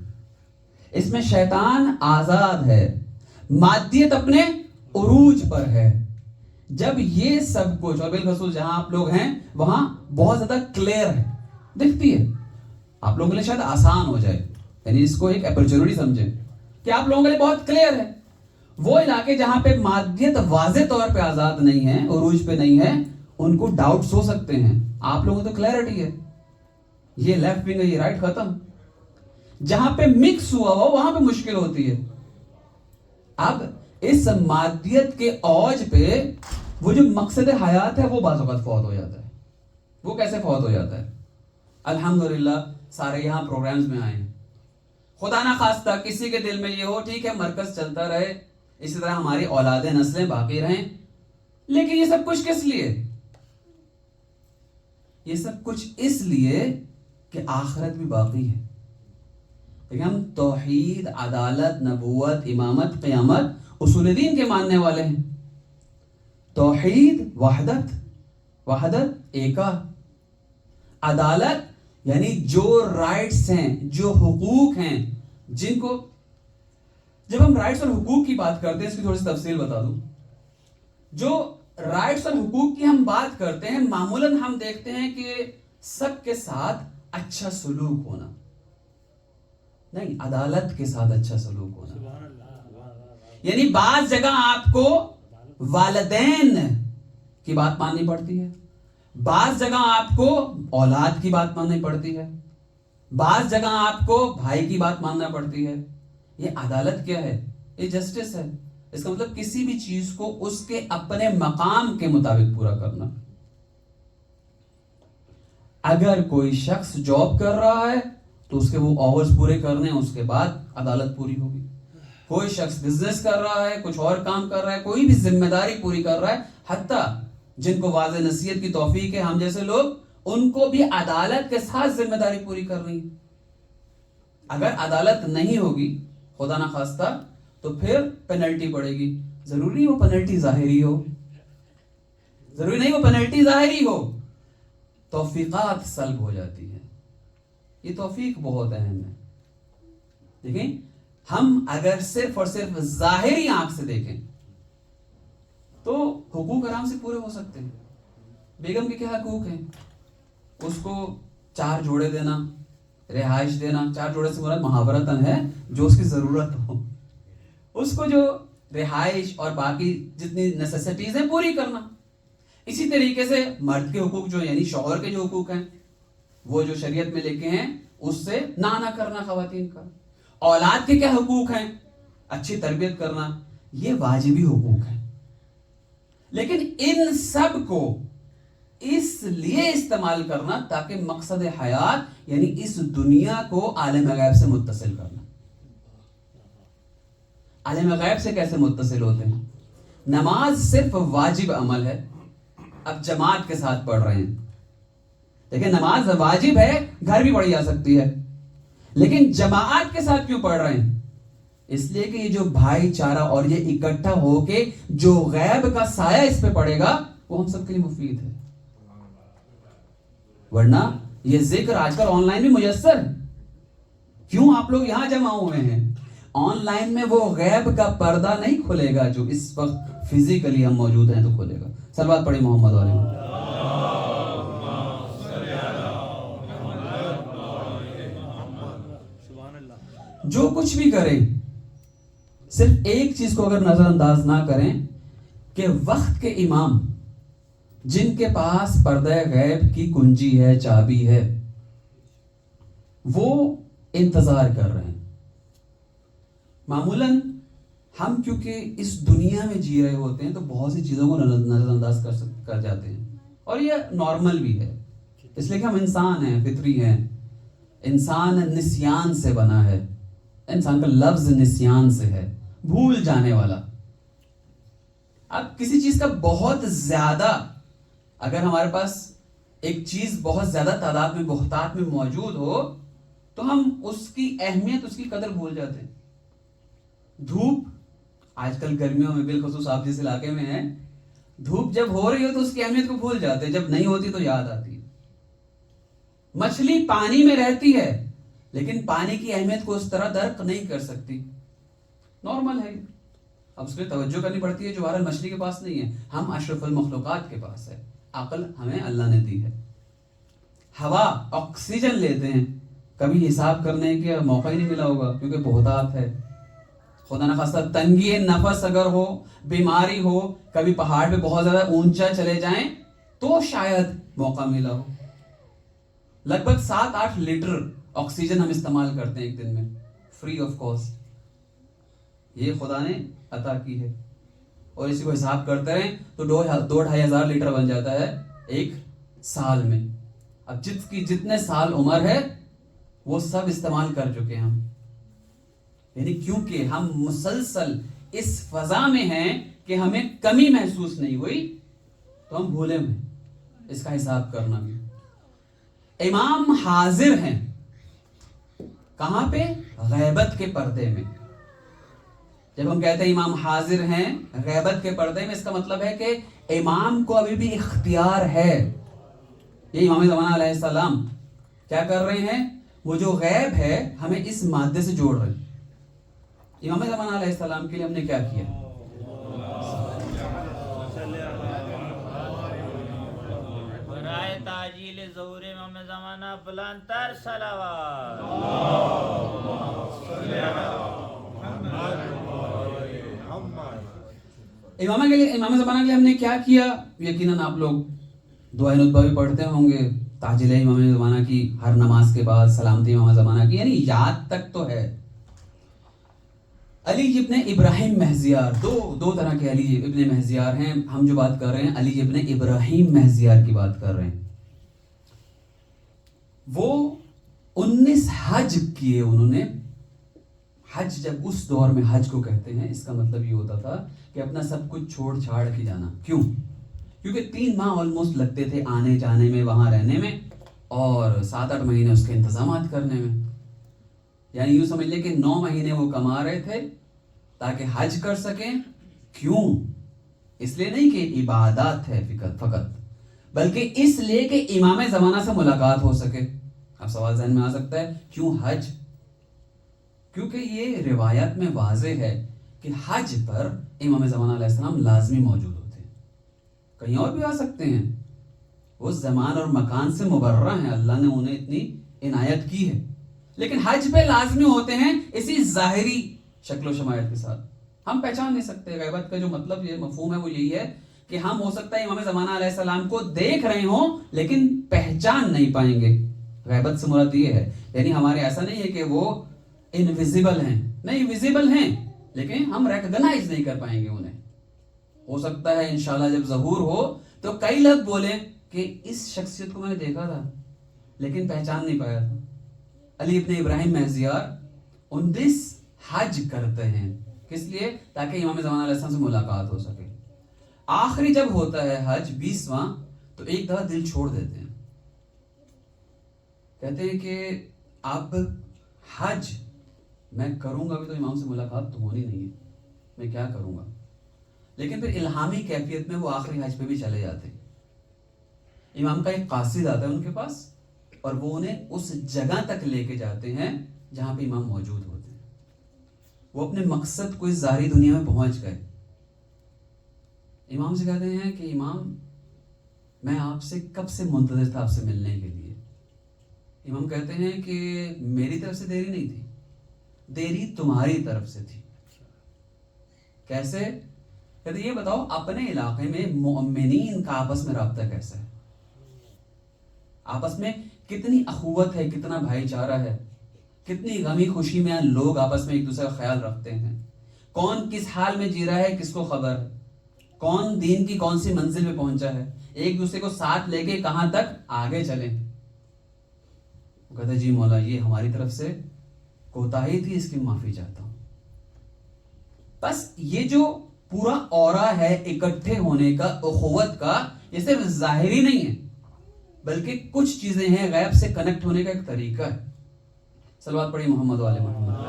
اس میں شیطان آزاد ہے. مادیت اپنے عروج پر ہے. جب یہ سب کچھ اور بالخصوص جہاں آپ لوگ ہیں وہاں بہت زیادہ کلیئر ہے, دکھتی ہے, آپ لوگوں کے لیے شاید آسان ہو جائے, یعنی اس کو ایک اپرچونٹی سمجھیں کہ آپ لوگوں کے لیے بہت کلیئر ہے. وہ علاقے جہاں پہ مادیت واضح طور پہ آزاد نہیں ہے, عروج پہ نہیں ہے, ان کو ڈاؤٹس ہو سکتے ہیں. آپ لوگوں کو تو کلیئرٹی ہے, یہ لیفٹ ونگ ہے, یہ رائٹ, ختم. جہاں پہ مکس ہوا ہو وہاں پہ مشکل ہوتی ہے. اب اس مادیت کے اوج پہ وہ جو مقصد حیات ہے وہ بعض اوقات فوت ہو جاتا ہے. وہ کیسے فوت ہو جاتا ہے؟ الحمدللہ سارے یہاں پروگرامز میں آئے ہیں. خدا نہ خواستہ کسی کے دل میں یہ ہو ٹھیک ہے مرکز چلتا رہے, اسی طرح ہماری اولادیں نسلیں باقی رہیں, لیکن یہ سب کچھ کس لیے؟ یہ سب کچھ اس لیے کہ آخرت بھی باقی ہے. لیکن ہم توحید, عدالت, نبوت, امامت, قیامت, اصول دین کے ماننے والے ہیں. توحید وحدت, وحدت ایکا. عدالت یعنی جو رائٹس ہیں, جو حقوق ہیں, جن کو جب ہم رائٹس اور حقوق کی بات کرتے ہیں, اس کی تھوڑی سی تفصیل بتا دوں. جو رائٹس اور حقوق کی ہم بات کرتے ہیں معمولاً ہم دیکھتے ہیں کہ سب کے ساتھ اچھا سلوک ہونا, نہیں, عدالت کے ساتھ اچھا سلوک ہونا. یعنی بعض جگہ آپ کو والدین کی بات ماننی پڑتی ہے, بعض جگہ آپ کو اولاد کی بات ماننی پڑتی ہے, بعض جگہ آپ کو بھائی کی بات ماننا پڑتی ہے. یہ عدالت کیا ہے؟ یہ جسٹس ہے. اس کا مطلب کسی بھی چیز کو اس کے اپنے مقام کے مطابق پورا کرنا. اگر کوئی شخص جاب کر رہا ہے تو اس کے وہ آورز پورے کرنے ہیں, اس کے بعد عدالت پوری ہوگی. کوئی شخص بزنس کر رہا ہے, کچھ اور کام کر رہا ہے, کوئی بھی ذمہ داری پوری کر رہا ہے, حتیٰ جن کو واضح نصیحت کی توفیق ہے ہم جیسے لوگ, ان کو بھی عدالت کے ساتھ ذمہ داری پوری کرنی ہے. اگر عدالت نہیں ہوگی خدا نہ خواستہ تو پھر پینلٹی پڑے گی. ضروری وہ پینلٹی ظاہری ہو, ضروری نہیں وہ پینلٹی ظاہری ہو, توفیقات سلب ہو جاتی ہے. یہ توفیق بہت اہم ہے. دیکھیں, ہم اگر صرف اور صرف ظاہری آنکھ سے دیکھیں تو حقوق آرام سے پورے ہو سکتے ہیں. بیگم کے کیا حقوق ہیں؟ اس کو 4 جوڑے دینا, رہائش دینا. 4 جوڑے سے مراد محاورتاً ہے جو اس کی ضرورت ہو, اس کو جو رہائش اور باقی جتنی نیسیسٹیز ہیں پوری کرنا. اسی طریقے سے مرد کے حقوق جو یعنی شوہر کے جو حقوق ہیں وہ جو شریعت میں لکھے ہیں اس سے نہ کرنا خواتین کا. اولاد کے کیا حقوق ہیں؟ اچھی تربیت کرنا. یہ واجبی حقوق ہیں. لیکن ان سب کو اس لیے استعمال کرنا تاکہ مقصد حیات یعنی اس دنیا کو عالم غیب سے متصل کرنا. عالم غیب سے کیسے متصل ہوتے ہیں؟ نماز صرف واجب عمل ہے. اب جماعت کے ساتھ پڑھ رہے ہیں, لیکن نماز واجب ہے, گھر بھی پڑھی جا سکتی ہے, لیکن جماعت کے ساتھ کیوں پڑھ رہے ہیں؟ اس لیے کہ یہ جو بھائی چارہ اور یہ اکٹھا ہو کے جو غیب کا سایہ اس پہ پڑے گا وہ ہم سب کے لیے مفید ہے. ورنہ یہ ذکر آج کل آن لائن بھی میسر ہے. کیوں آپ لوگ یہاں جمع ہوئے ہیں؟ آن لائن میں وہ غیب کا پردہ نہیں کھلے گا جو اس وقت فزیکلی ہم موجود ہیں تو کھلے گا. صلوات پڑھی محمد علیہ. جو کچھ بھی کریں صرف ایک چیز کو اگر نظر انداز نہ کریں کہ وقت کے امام جن کے پاس پردہ غیب کی کنجی ہے, چابی ہے, وہ انتظار کر رہے ہیں. معمولاً ہم کیونکہ اس دنیا میں جی رہے ہوتے ہیں تو بہت سی چیزوں کو نظر انداز کر جاتے ہیں, اور یہ نارمل بھی ہے اس لیے کہ ہم انسان ہیں, فطری ہیں. انسان نسیان سے بنا ہے. انسان کا لفظ نسیان سے ہے, بھول جانے والا. اب کسی چیز کا بہت زیادہ اگر ہمارے پاس ایک چیز بہت زیادہ تعداد میں بہتات میں موجود ہو تو ہم اس کی اہمیت, اس کی قدر بھول جاتے ہیں. دھوپ آج کل گرمیوں میں بالخصوص آپ جس علاقے میں ہیں, دھوپ جب ہو رہی ہو تو اس کی اہمیت کو بھول جاتے ہیں, جب نہیں ہوتی تو یاد آتی ہے. مچھلی پانی میں رہتی ہے لیکن پانی کی اہمیت کو اس طرح درک نہیں کر سکتی. نارمل ہے. اب اس کے لیے توجہ کرنی پڑتی ہے جو بہرحال مچھلی کے پاس نہیں ہے. ہم اشرف المخلوقات کے پاس ہے. عقل ہمیں اللہ نے دی ہے. ہوا آکسیجن لیتے ہیں, کبھی حساب کرنے کا موقع ہی نہیں ملا ہوگا کیونکہ بہتات ہے. خدا نخواستہ تنگی نفس اگر ہو, بیماری ہو, کبھی پہاڑ پہ بہت زیادہ اونچا چلے جائیں تو شاید موقع ملا ہو. لگ بھگ 7-8 لیٹر آکسیجن ہم استعمال کرتے ہیں ایک دن میں, فری آف کاسٹ. یہ خدا نے عطا کی ہے, اور اسی کو حساب کرتے رہیں تو 2-2.5 ہزار لیٹر بن جاتا ہے ایک سال میں. اب جتنے سال عمر ہے وہ سب استعمال کر چکے ہیں ہم. یعنی کیونکہ ہم مسلسل اس فضا میں ہیں کہ ہمیں کمی محسوس نہیں ہوئی تو ہم بھولے ہوئے, اس کا حساب کرنا بھی. امام حاضر ہیں کہاں پہ؟ غیبت کے پردے میں. جب ہم کہتے ہیں امام حاضر ہیں غیبت کے پردے میں, اس کا مطلب ہے کہ امام کو ابھی بھی اختیار ہے. یہ امام زمانہ علیہ السلام کیا کر رہے ہیں؟ وہ جو غیب ہے ہمیں اس مادے سے جوڑ رہے ہیں. امام زمانہ علیہ السلام کے لیے ہم نے کیا کیا؟ برائے تعجیل ظہور امام زمانہ بلندتر صلوات. امام زمانہ کے لیے ہم نے کیا کیا؟ یقیناً آپ لوگ دعائے نطبہ بھی پڑھتے ہوں گے, تاجل امام زمانہ کی ہر نماز کے بعد, سلامتی امام زمانہ کی, یعنی یاد تک تو ہے. علی ابن ابراہیم مہزیار, دو طرح کے علی ابن مہزیار ہیں. ہم جو بات کر رہے ہیں علی ابن ابراہیم مہزیار کی بات کر رہے ہیں. وہ 19 حج کیے انہوں نے. حج جب اس دور میں حج کو کہتے ہیں, اس کا مطلب یہ ہوتا تھا کہ اپنا سب کچھ چھوڑ چھاڑ کے جانا. کیوں؟ کیونکہ 3 ماہ آلموسٹ لگتے تھے آنے جانے میں, وہاں رہنے میں, اور 7-8 مہینے اس کے انتظامات کرنے میں. یعنی یوں سمجھ لیں کہ 9 مہینے وہ کما رہے تھے تاکہ حج کر سکیں. کیوں؟ اس لیے نہیں کہ عبادات ہے فقط, بلکہ اس لیے کہ امام زمانہ سے ملاقات ہو سکے. اب سوال ذہن میں آ سکتا ہے کیوں حج؟ کیونکہ یہ روایت میں واضح ہے کہ حج پر امام زمانہ علیہ السلام لازمی موجود ہوتے ہیں. کہیں اور بھی آ سکتے ہیں, وہ زمان اور مکان سے مبرہ ہیں, اللہ نے انہیں اتنی عنایت کی ہے, لیکن حج پہ لازمی ہوتے ہیں اسی ظاہری شکل و شمائل کے ساتھ. ہم پہچان نہیں سکتے. غیبت کا جو مطلب یہ مفہوم ہے وہ یہی ہے کہ ہم ہو سکتا ہے امام زمانہ علیہ السلام کو دیکھ رہے ہوں لیکن پہچان نہیں پائیں گے. غیبت سے مراد یہ ہے, یعنی ہمارے ایسا نہیں ہے کہ وہ انویزیبل ہیں, نہیں, ویزیبل ہیں لیکن ہم ریکگنائز نہیں کر پائیں گے انہیں. ہو سکتا ہے انشاءاللہ جب ظہور ہو تو کئی لوگ بولیں کہ اس شخصیت کو میں نے دیکھا تھا لیکن پہچان نہیں پایا تھا. علی ابن ابراہیم مہزیار 19 حج کرتے ہیں. کس لیے؟ تاکہ امام زمانہ علیہ السلام سے ملاقات ہو سکے. آخری جب ہوتا ہے حج 20واں تو ایک دفعہ دل چھوڑ دیتے ہیں. کہتے ہیں کہ اب حج میں کروں گا بھی تو امام سے ملاقات تو ہونی نہیں ہے, میں کیا کروں گا. لیکن پھر الہامی کیفیت میں وہ آخری حج پہ بھی چلے جاتے ہیں. امام کا ایک قاصد آتا ہے ان کے پاس اور وہ انہیں اس جگہ تک لے کے جاتے ہیں جہاں پہ امام موجود ہوتے ہیں. وہ اپنے مقصد کو اس ظاہری دنیا میں پہنچ گئے. امام سے کہتے ہیں کہ امام میں آپ سے کب سے منتظر تھا آپ سے ملنے کے لیے. امام کہتے ہیں کہ میری طرف سے دیری نہیں تھی, دیری تمہاری طرف سے تھی. کیسے؟ کہتے یہ بتاؤ اپنے علاقے میں مؤمنین کا آپس میں رابطہ کیسا ہے, آپس میں کتنی اخوت ہے, کتنا بھائی چارہ ہے, کتنی غمی خوشی میں لوگ آپس میں ایک دوسرے کا خیال رکھتے ہیں. کون کس حال میں جی رہا ہے کس کو خبر ہے, کون دین کی کون سی منزل میں پہنچا ہے, ایک دوسرے کو ساتھ لے کے کہاں تک آگے چلیں. وہ کہتا ہے جی مولا یہ ہماری طرف سے کوتاہی تھی, اس کی معافی چاہتا ہوں. بس یہ جو پورا اورا ہے اکٹھے ہونے کا, اخوت کا, یہ صرف ظاہری نہیں ہے بلکہ کچھ چیزیں ہیں غیب سے کنیکٹ ہونے کا ایک طریقہ ہے. صلوات پڑھی محمد والے محمد.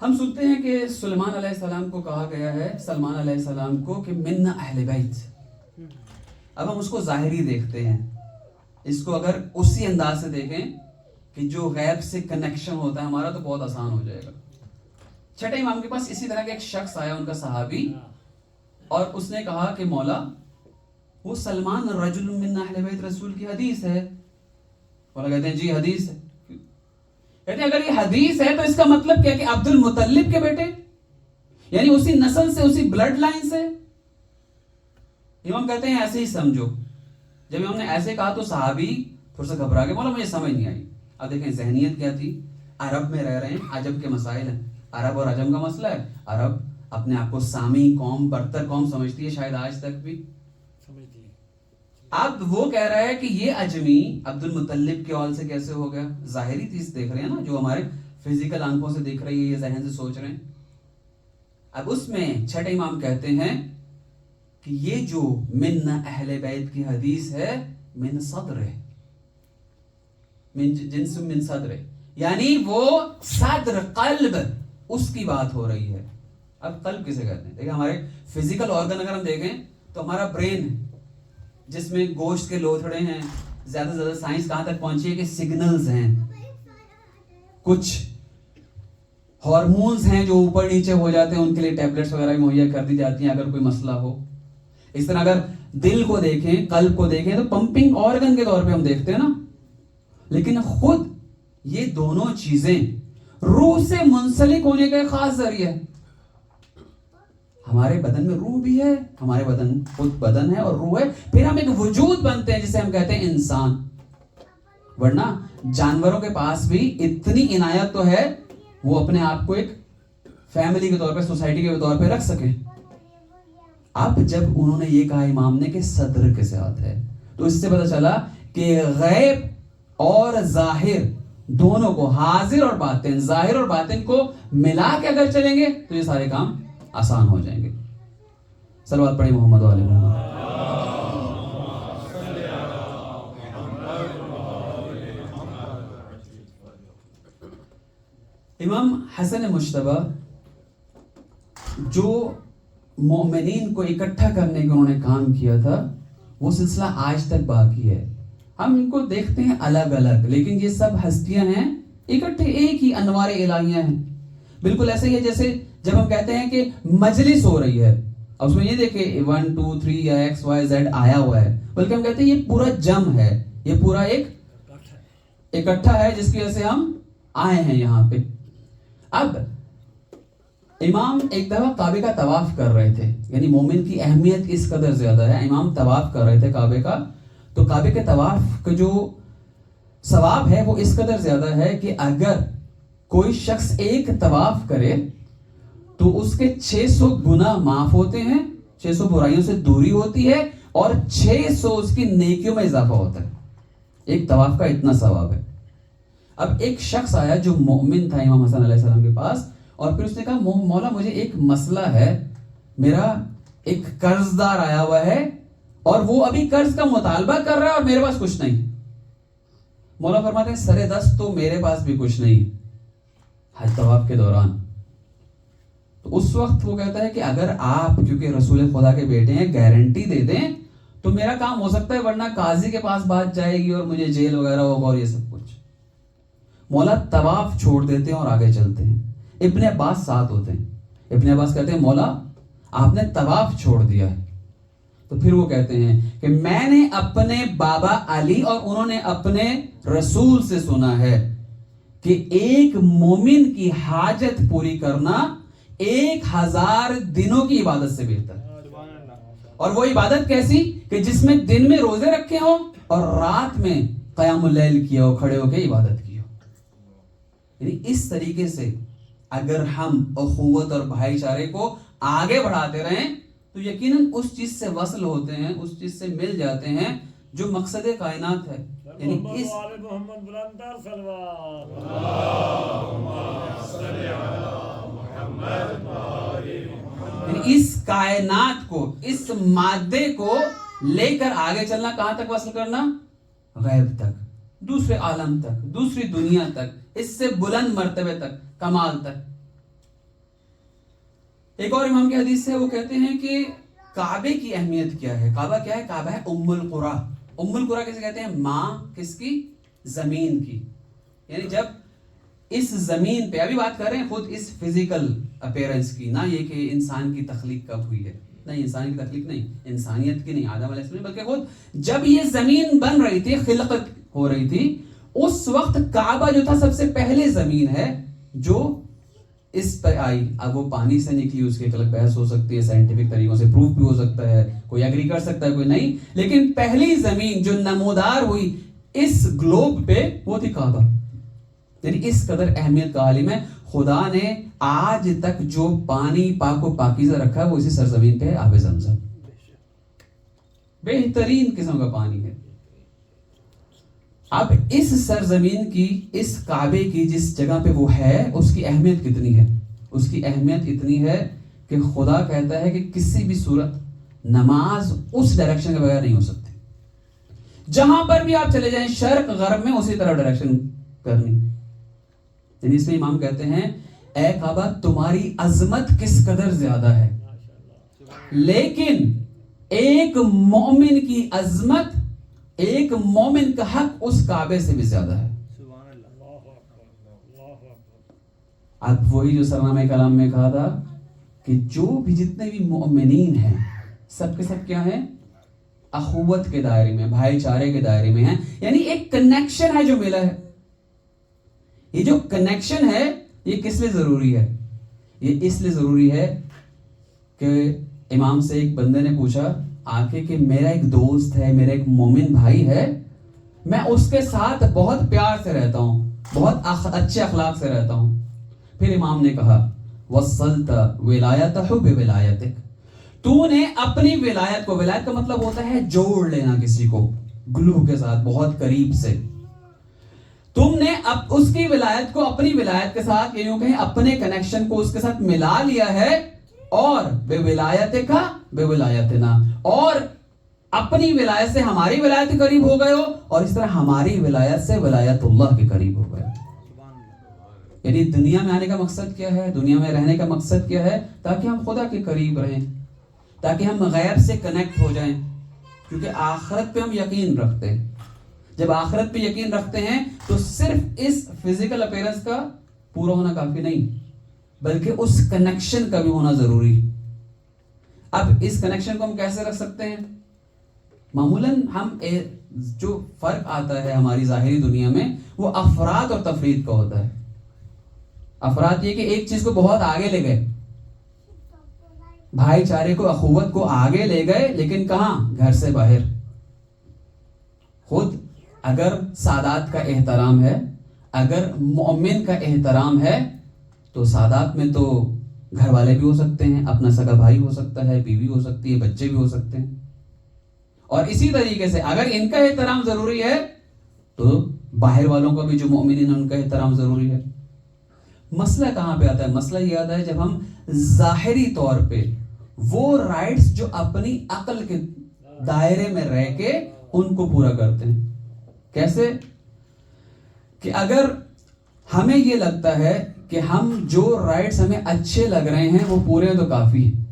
ہم سنتے ہیں کہ سلیمان علیہ السلام کو کہا گیا ہے, سلمان علیہ السلام کو, کہ من اہل بیت. اب ہم اس کو ظاہری دیکھتے ہیں, اس کو اگر اسی انداز سے دیکھیں کہ جو غیب سے کنیکشن ہوتا ہے ہمارا تو بہت آسان ہو جائے گا. چھٹے امام کے پاس اسی طرح کا ایک شخص آیا, ان کا صحابی, اور اس نے کہا کہ مولا وہ سلمان رجل من اہل بیت رسول کی حدیث ہے. مولا کہتے ہیں جی حدیث ہے. کہتے ہیں اگر یہ حدیث ہے تو اس کا مطلب کیا کہ عبد المطلب کے بیٹے, یعنی اسی نسل سے, اسی بلڈ لائن سے. امام کہتے ہیں ایسے ہی سمجھو. جب امام نے ایسے کہا تو صحابی تھوڑا سا گھبرا گئے, مولا مجھے سمجھ نہیں آئی. اب دیکھیں ذہنیت کیا تھی, عرب میں رہ رہے ہیں, عجم کے مسائل ہیں, عرب اور عجم کا مسئلہ ہے. عرب اپنے آپ کو سامی قوم, برتر قوم سمجھتی ہے, شاید آج تک بھی سمجھتی ہے. اب وہ کہہ رہا ہے کہ یہ اجمی عبد المطلب کے اول سے کیسے ہو گیا. ظاہری چیز دیکھ رہے ہیں نا, جو ہمارے فزیکل آنکھوں سے دیکھ رہی ہے, یہ ذہن سے سوچ رہے ہیں. اب اس میں چھٹے امام کہتے ہیں کہ یہ جو من اہل بیت کی حدیث ہے, من صدر ہے, من جنس من صدر, یعنی وہ صدر قلب اس کی بات ہو رہی ہے. اب قلب کسے کہتے ہیں؟ دیکھیں ہمارے فزیکل آرگن اگر ہم دیکھیں تو ہمارا برین ہے, جس میں گوشت کے لوتھڑے ہیں. زیادہ سے زیادہ سائنس کہاں تک پہنچی ہے کہ سگنلز ہیں, کچھ ہارمونز ہیں جو اوپر نیچے ہو جاتے ہیں, ان کے لیے ٹیبلٹس وغیرہ مہیا کر دی جاتی ہیں اگر کوئی مسئلہ ہو. اس طرح اگر دل کو دیکھیں, قلب کو دیکھیں, تو پمپنگ آرگن کے طور پہ ہم دیکھتے ہیں نا. لیکن خود یہ دونوں چیزیں روح سے منسلک ہونے کا ایک خاص ذریعہ ہے. ہمارے بدن میں روح بھی ہے, ہمارے بدن خود بدن ہے اور روح ہے, پھر ہم ایک وجود بنتے ہیں جسے ہم کہتے ہیں انسان. ورنہ جانوروں کے پاس بھی اتنی عنایت تو ہے, وہ اپنے آپ کو ایک فیملی کے طور پہ, سوسائٹی کے طور پہ رکھ سکیں. اب جب انہوں نے یہ کہا امام نے کہ صدر کے ساتھ ہے, تو اس سے پتہ چلا کہ غیب اور ظاہر دونوں کو, حاضر اور باطن, ظاہر اور باطن کو ملا کے اگر چلیں گے تو یہ سارے کام آسان ہو جائیں گے. صلوات پڑھی محمد و آل محمد. امام حسن مجتبی جو مومنین کو اکٹھا کرنے کا انہوں نے کام کیا تھا, وہ سلسلہ آج تک باقی ہے. ہم ان کو دیکھتے ہیں الگ الگ, لیکن یہ سب ہستیاں ہیں اکٹھے, ایک ہی انوار الہیہ ہیں. بالکل ایسے ہی ہے جیسے جب ہم کہتے ہیں کہ مجلس ہو رہی ہے, اب اس میں یہ دیکھیں 1 2 3 یا ایکس وائی زیڈ آیا ہوا ہے, بلکہ ہم کہتے ہیں یہ پورا جم ہے, یہ پورا ایک اکٹھا ہے جس کی وجہ سے ہم آئے ہیں یہاں پہ. اب امام ایک دفعہ کعبے کا طواف کر رہے تھے, یعنی مومن کی اہمیت اس قدر زیادہ ہے. امام طواف کر رہے تھے کعبے کا, تو کعبے کے طواف کا جو ثواب ہے وہ اس قدر زیادہ ہے کہ اگر کوئی شخص ایک طواف کرے تو اس کے 600 گناہ معاف ہوتے ہیں, 600 برائیوں سے دوری ہوتی ہے, اور 600 اس کی نیکیوں میں اضافہ ہوتا ہے. ایک طواف کا اتنا ثواب ہے. اب ایک شخص آیا جو مومن تھا امام حسن علیہ السلام کے پاس, اور پھر اس نے کہا مولا مجھے ایک مسئلہ ہے, میرا ایک قرض دار آیا ہوا ہے اور وہ ابھی قرض کا مطالبہ کر رہا ہے اور میرے پاس کچھ نہیں. مولا فرماتے ہیں سرے دست تو میرے پاس بھی کچھ نہیں حج طواف کے دوران. تو اس وقت وہ کہتا ہے کہ اگر آپ کیونکہ رسول خدا کے بیٹے ہیں گارنٹی دے دیں تو میرا کام ہو سکتا ہے, ورنہ قاضی کے پاس بات جائے گی اور مجھے جیل وغیرہ ہوگا اور یہ سب کچھ. مولا طواف چھوڑ دیتے ہیں اور آگے چلتے ہیں. ابن عباس ساتھ ہوتے ہیں. ابن عباس کہتے ہیں مولا آپ نے طواف چھوڑ دیا ہے. تو پھر وہ کہتے ہیں کہ میں نے اپنے بابا علی اور انہوں نے اپنے رسول سے سنا ہے کہ ایک مومن کی حاجت پوری کرنا 1000 دنوں کی عبادت سے بہتر ہے. اور وہ عبادت کیسی کہ جس میں دن میں روزے رکھے ہوں اور رات میں قیام اللیل کیا ہو, کھڑے ہو کے عبادت کی ہو. یعنی اس طریقے سے اگر ہم اخوت اور بھائی چارے کو آگے بڑھاتے رہیں تو یقیناً اس چیز سے وصل ہوتے ہیں, اس چیز سے مل جاتے ہیں جو مقصد کائنات ہے. یعنی اس کائنات کو, اس مادے کو لے کر آگے چلنا, کہاں تک وصل کرنا؟ غیب تک, دوسرے عالم تک, دوسری دنیا تک, اس سے بلند مرتبے تک, کمال تک. ایک اور امام کی حدیث ہے, وہ کہتے ہیں کہ کعبے کی اہمیت کیا ہے. کعبہ کیا ہے؟ کعبہ ہے ام القری. ام القری کسے کہتے ہیں؟ ماں کس کی؟ زمین کی. یعنی جب اس زمین پہ ابھی بات کر رہے ہیں خود اس فزیکل اپیرنس کی، نہ یہ کہ انسان کی تخلیق کب ہوئی ہے، نہیں انسان کی تخلیق نہیں، انسانیت کی نہیں، آدم علیہ السلام، بلکہ خود جب یہ زمین بن رہی تھی، خلقت ہو رہی تھی، اس وقت کعبہ جو تھا سب سے پہلے زمین ہے جو اس پہ آئی. اب وہ پانی سے نکلی، اس کی ایک الگ بحث ہو سکتی ہے، سائنٹیفک طریقوں سے پروف بھی ہو سکتا ہے، کوئی ایگری کر سکتا ہے کوئی نہیں، لیکن پہلی زمین جو نمودار ہوئی اس گلوب پہ وہ تھی کعبہ. یعنی اس قدر اہمیت کا عالم ہے. خدا نے آج تک جو پانی پاک و پاکیزہ رکھا ہے وہ اسی سرزمین پہ ہے، آب زمزم بہترین قسم کا پانی ہے. اب اس سرزمین کی، اس کعبے کی جس جگہ پہ وہ ہے، اس کی اہمیت کتنی ہے؟ اس کی اہمیت اتنی ہے کہ خدا کہتا ہے کہ کسی بھی صورت نماز اس ڈائریکشن کے بغیر نہیں ہو سکتی. جہاں پر بھی آپ چلے جائیں، شرق غرب میں اسی طرح ڈائریکشن کرنی. یعنی اس میں امام کہتے ہیں اے کعبہ تمہاری عظمت کس قدر زیادہ ہے، لیکن ایک مومن کی عظمت، ایک مومن کا حق اس کعبے سے بھی زیادہ ہے. اب وہی جو سرنامہ کلام میں کہا تھا کہ جو بھی جتنے بھی مومنین ہیں سب کے سب کیا ہیں؟ اخوت کے دائرے میں، بھائی چارے کے دائرے میں ہیں. یعنی ایک کنیکشن ہے جو ملا ہے. یہ جو کنیکشن ہے یہ کس لیے ضروری ہے؟ یہ اس لیے ضروری ہے کہ امام سے ایک بندے نے پوچھا آ کے کہ میرا ایک دوست ہے، میرا ایک مومن بھائی ہے، میں اس کے ساتھ بہت پیار سے رہتا ہوں، بہت اچھے اخلاق سے رہتا ہوں. پھر امام نے کہا وصلت ولایتہ بولایتک، تو نے اپنی ولایت کو، ولایت کا مطلب ہوتا ہے جوڑ لینا کسی کو گلو کے ساتھ بہت قریب سے، تم نے اب اس کی ولایت کو اپنی ولایت کے ساتھ، یوں کہیں اپنے کنیکشن کو اس کے ساتھ ملا لیا ہے. اور بے ولایت کا بے ولایتنا، اور اپنی ولایت سے ہماری ولایت کے قریب ہو گئے ہو، اور اس طرح ہماری ولایت سے ولایت اللہ کے قریب ہو گئے. یعنی دنیا میں آنے کا مقصد کیا ہے؟ دنیا میں رہنے کا مقصد کیا ہے؟ تاکہ ہم خدا کے قریب رہیں، تاکہ ہم غیب سے کنیکٹ ہو جائیں. کیونکہ آخرت پہ ہم یقین رکھتے ہیں. جب آخرت پہ یقین رکھتے ہیں تو صرف اس فزیکل اپیرنس کا پورا ہونا کافی نہیں، بلکہ اس کنیکشن کا بھی ہونا ضروری. اب اس کنیکشن کو ہم کیسے رکھ سکتے ہیں؟ معمولاً ہم جو فرق آتا ہے ہماری ظاہری دنیا میں وہ افراد اور تفرید کا ہوتا ہے. افراد یہ کہ ایک چیز کو بہت آگے لے گئے، بھائی چارے کو، اخوت کو آگے لے گئے، لیکن کہاں؟ گھر سے باہر. خود اگر سادات کا احترام ہے، اگر مومن کا احترام ہے، تو سادات میں تو گھر والے بھی ہو سکتے ہیں، اپنا سگا بھائی ہو سکتا ہے، بیوی ہو سکتی ہے، بچے بھی ہو سکتے ہیں. اور اسی طریقے سے اگر ان کا احترام ضروری ہے تو باہر والوں کا بھی جو مومنین ہیں ان کا احترام ضروری ہے. مسئلہ کہاں پہ آتا ہے؟ مسئلہ یہ آتا ہے جب ہم ظاہری طور پہ وہ رائٹس جو اپنی عقل کے دائرے میں رہ کے ان کو پورا کرتے ہیں. کیسے؟ کہ اگر ہمیں یہ لگتا ہے کہ ہم جو رائٹس ہمیں اچھے لگ رہے ہیں وہ پورے ہیں تو کافی ہیں،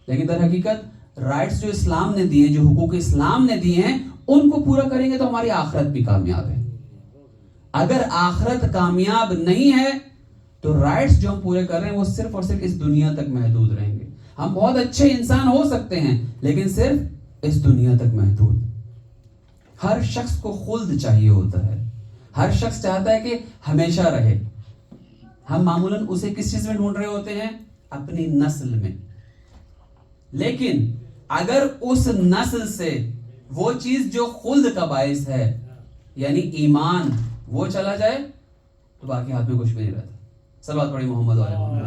لیکن در حقیقت رائٹس جو اسلام نے دیے، جو حقوق اسلام نے دیے ہیں، ان کو پورا کریں گے تو ہماری آخرت بھی کامیاب ہے. اگر آخرت کامیاب نہیں ہے تو رائٹس جو ہم پورے کر رہے ہیں وہ صرف اور صرف اس دنیا تک محدود رہیں گے. ہم بہت اچھے انسان ہو سکتے ہیں لیکن صرف اس دنیا تک محدود. ہر شخص کو خلد چاہیے ہوتا ہے، ہر شخص چاہتا ہے کہ ہمیشہ رہے. ہم معمولاً اسے کس چیز میں ڈھونڈ رہے ہوتے ہیں؟ اپنی نسل میں. لیکن اگر اس نسل سے وہ چیز جو خلد کا باعث ہے یعنی ایمان وہ چلا جائے تو باقی ہاتھ میں کچھ بھی نہیں رہتا. صلوات پڑھی محمد علیہ وسلم.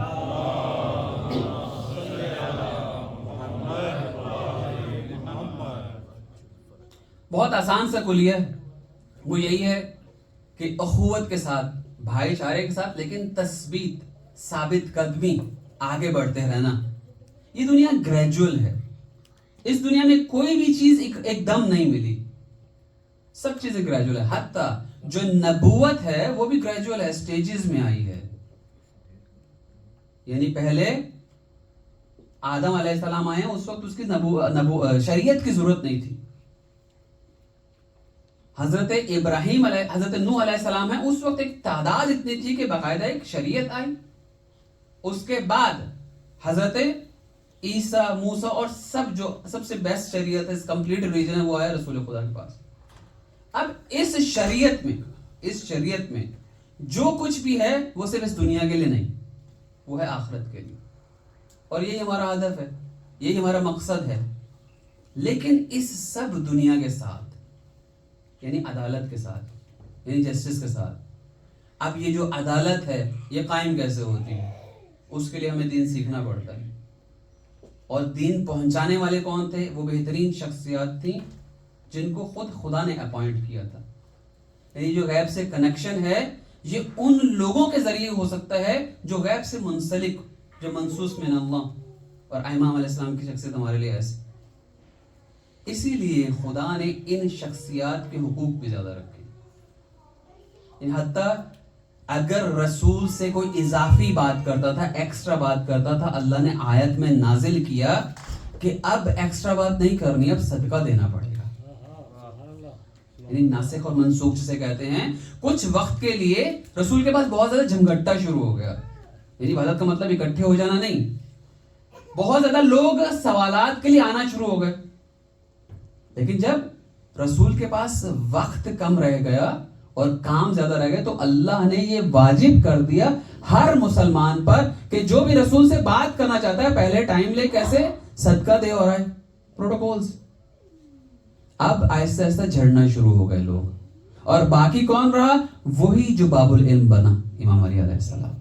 بہت آسان سا کلیہ وہ یہی ہے کہ اخوت کے ساتھ، بھائی چارے کے ساتھ، لیکن تثبیت، ثابت قدمی، آگے بڑھتے رہنا. یہ دنیا گریجول ہے. اس دنیا میں کوئی بھی چیز ایک دم نہیں ملی، سب چیزیں گریجول ہے. حتیٰ جو نبوت ہے وہ بھی گریجول ہے، سٹیجز میں آئی ہے. یعنی پہلے آدم علیہ السلام آئے ہیں، اس وقت اس کی شریعت کی ضرورت نہیں تھی. حضرت ابراہیم علیہ حضرت نوح علیہ السلام ہے، اس وقت ایک تعداد اتنی تھی کہ باقاعدہ ایک شریعت آئی. اس کے بعد حضرت عیسیٰ، موسیٰ اور سب سے بیسٹ شریعت ہے، کمپلیٹ ریلیجن ہے، وہ آیا رسول خدا کے پاس. اب اس شریعت میں جو کچھ بھی ہے وہ صرف اس دنیا کے لیے نہیں، وہ ہے آخرت کے لیے، اور یہی ہمارا ہدف ہے، یہی ہمارا مقصد ہے. لیکن اس سب دنیا کے ساتھ، یعنی عدالت کے ساتھ، یعنی جسٹس کے ساتھ، اب یہ جو عدالت ہے یہ قائم کیسے ہوتی ہے؟ اس کے لیے ہمیں دین سیکھنا پڑتا ہے. اور دین پہنچانے والے کون تھے؟ وہ بہترین شخصیات تھیں جن کو خود خدا نے اپوائنٹ کیا تھا. یعنی جو غیب سے کنیکشن ہے یہ ان لوگوں کے ذریعے ہو سکتا ہے جو غیب سے منسلک، جو منصوص من اللہ، اور امام علیہ السلام کی شخصیت ہمارے لیے ایسی. اسی لیے خدا نے ان شخصیات کے حقوق بھی زیادہ رکھے. حتیٰ اگر رسول سے کوئی اضافی بات کرتا تھا، ایکسٹرا بات کرتا تھا، اللہ نے آیت میں نازل کیا کہ اب ایکسٹرا بات نہیں کرنی، اب صدقہ دینا پڑے گا. یعنی ناسخ اور منسوخ جسے کہتے ہیں. کچھ وقت کے لیے رسول کے پاس بہت زیادہ جھمگٹا شروع ہو گیا. یعنی عبادت کا مطلب اکٹھے ہو جانا نہیں، بہت زیادہ لوگ سوالات کے لیے آنا شروع ہو گئے. لیکن جب رسول کے پاس وقت کم رہ گیا اور کام زیادہ رہ گئے تو اللہ نے یہ واجب کر دیا ہر مسلمان پر کہ جو بھی رسول سے بات کرنا چاہتا ہے پہلے ٹائم لے کیسے صدقہ دے. اور آئے پروٹوکولز. اب آہستہ آہستہ جھڑنا شروع ہو گئے لوگ، اور باقی کون رہا؟ وہی جو باب العلم بنا، امام علی علیہ السلام.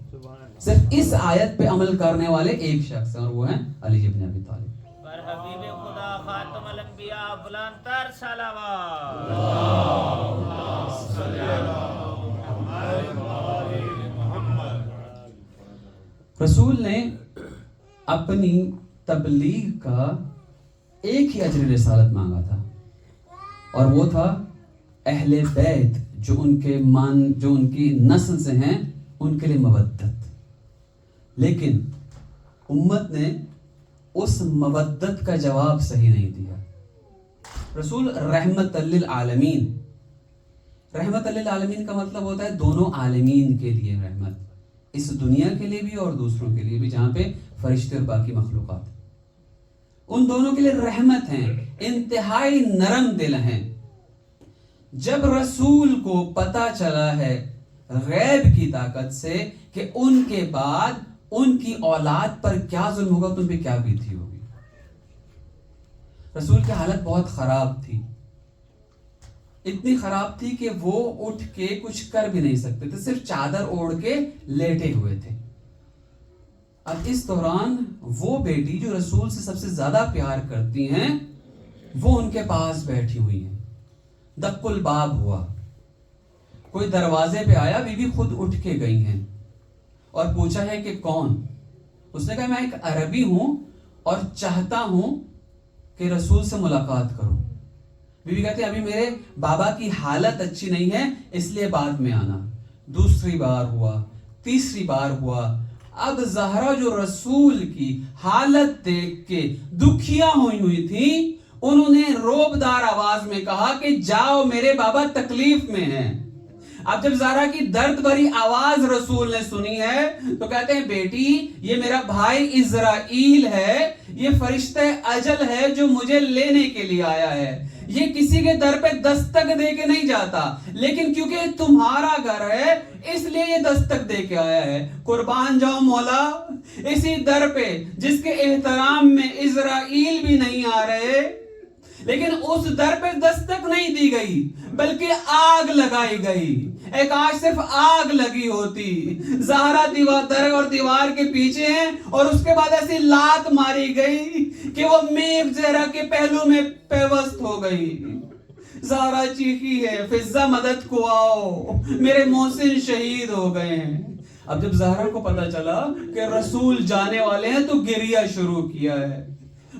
صرف اس آیت پہ عمل کرنے والے ایک شخص ہیں اور وہ ہیں علی ابن ابی طالب. پر حبیب خدا خاتم الانبیاء بلند تر صلوات. رسول نے اپنی تبلیغ کا ایک ہی اجر رسالت مانگا تھا، اور وہ تھا اہل بیت جو ان کی نسل سے ہیں ان کے لیے مودت. لیکن امت نے اس مودت کا جواب صحیح نہیں دیا. رسول رحمت للعالمین، رحمت للعالمین کا مطلب ہوتا ہے دونوں عالمین کے لیے رحمت، اس دنیا کے لیے بھی اور دوسروں کے لیے بھی، جہاں پہ فرشتے اور باقی مخلوقات، ان دونوں کے لیے رحمت ہیں، انتہائی نرم دل ہیں. جب رسول کو پتا چلا ہے غیب کی طاقت سے کہ ان کے بعد ان کی اولاد پر کیا ظلم ہوگا تو ان پہ کیا بیتی ہوگی. رسول کی حالت بہت خراب تھی، اتنی خراب تھی کہ وہ اٹھ کے کچھ کر بھی نہیں سکتے تھے، صرف چادر اوڑھ کے لیٹے ہوئے تھے. اب اس دوران وہ بیٹی جو رسول سے سب سے زیادہ پیار کرتی ہیں وہ ان کے پاس بیٹھی ہوئی ہیں. دق الباب ہوا، کوئی دروازے پہ آیا، بی بی خود اٹھ کے گئی ہیں اور پوچھا ہے کہ کون؟ اس نے کہا میں ایک عربی ہوں اور چاہتا ہوں کہ رسول سے ملاقات کروں. بی بی کہتے ہیں ابھی میرے بابا کی حالت اچھی نہیں ہے اس لیے بعد میں آنا. دوسری بار ہوا، تیسری بار ہوا. اب زہرا جو رسول کی حالت دیکھ کے دکھیا ہوئی تھی، انہوں نے روبدار آواز میں کہا کہ جاؤ میرے بابا تکلیف میں ہیں. اب جب زہرا کی درد بھری آواز رسول نے سنی ہے تو کہتے ہیں بیٹی یہ میرا بھائی اسرائیل ہے، یہ فرشتہ اجل ہے جو مجھے لینے کے لیے آیا ہے. یہ کسی کے در پہ دستک دے کے نہیں جاتا، لیکن کیونکہ تمہارا گھر ہے اس لیے یہ دستک دے کے آیا ہے. قربان جاؤ مولا، اسی در پہ جس کے احترام میں اسرائیل بھی نہیں آ رہے، لیکن اس در پہ دستک نہیں دی گئی بلکہ آگ لگائی گئی. ایک آج صرف آگ لگی ہوتی. زہرا در اور دیوار کے پیچھے ہیں اور اس کے بعد ایسی لات ماری گئی کہ وہ میغ زہرا کے پہلو میں پیوست ہو گئی. زہرا چیخی ہے فضا مدد کو آؤ، میرے محسن شہید ہو گئے ہیں. اب جب زہرا کو پتا چلا کہ رسول جانے والے ہیں تو گریہ شروع کیا ہے.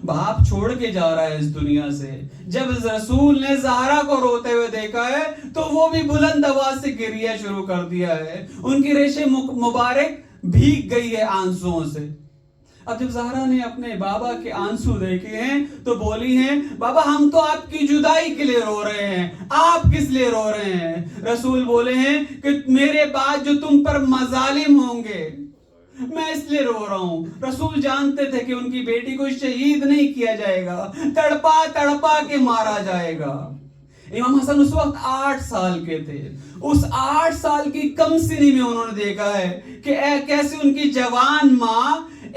باپ چھوڑ کے جا رہا ہے اس دنیا سے. جب رسول نے زہرا کو روتے ہوئے دیکھا ہے تو وہ بھی بلند آواز سے گریہ شروع کر دیا ہے. ان کی ریشیں مبارک بھیگ گئی ہے آنسوؤں سے. اب جب زہرا نے اپنے بابا کے آنسو دیکھے ہیں تو بولی ہیں بابا ہم تو آپ کی جدائی کے لیے رو رہے ہیں، آپ کس لیے رو رہے ہیں؟ رسول بولے ہیں کہ میرے بعد جو تم پر مظالم ہوں گے میں اس لیے رو رہا ہوں۔ رسول جانتے تھے کہ ان کی بیٹی کو شہید نہیں کیا جائے گا، تڑپا تڑپا کے مارا جائے گا۔ امام حسن اس وقت 8 سال کے تھے۔ اس 8 سال کی کم سنی میں انہوں نے دیکھا ہے کہ کیسے ان کی جوان ماں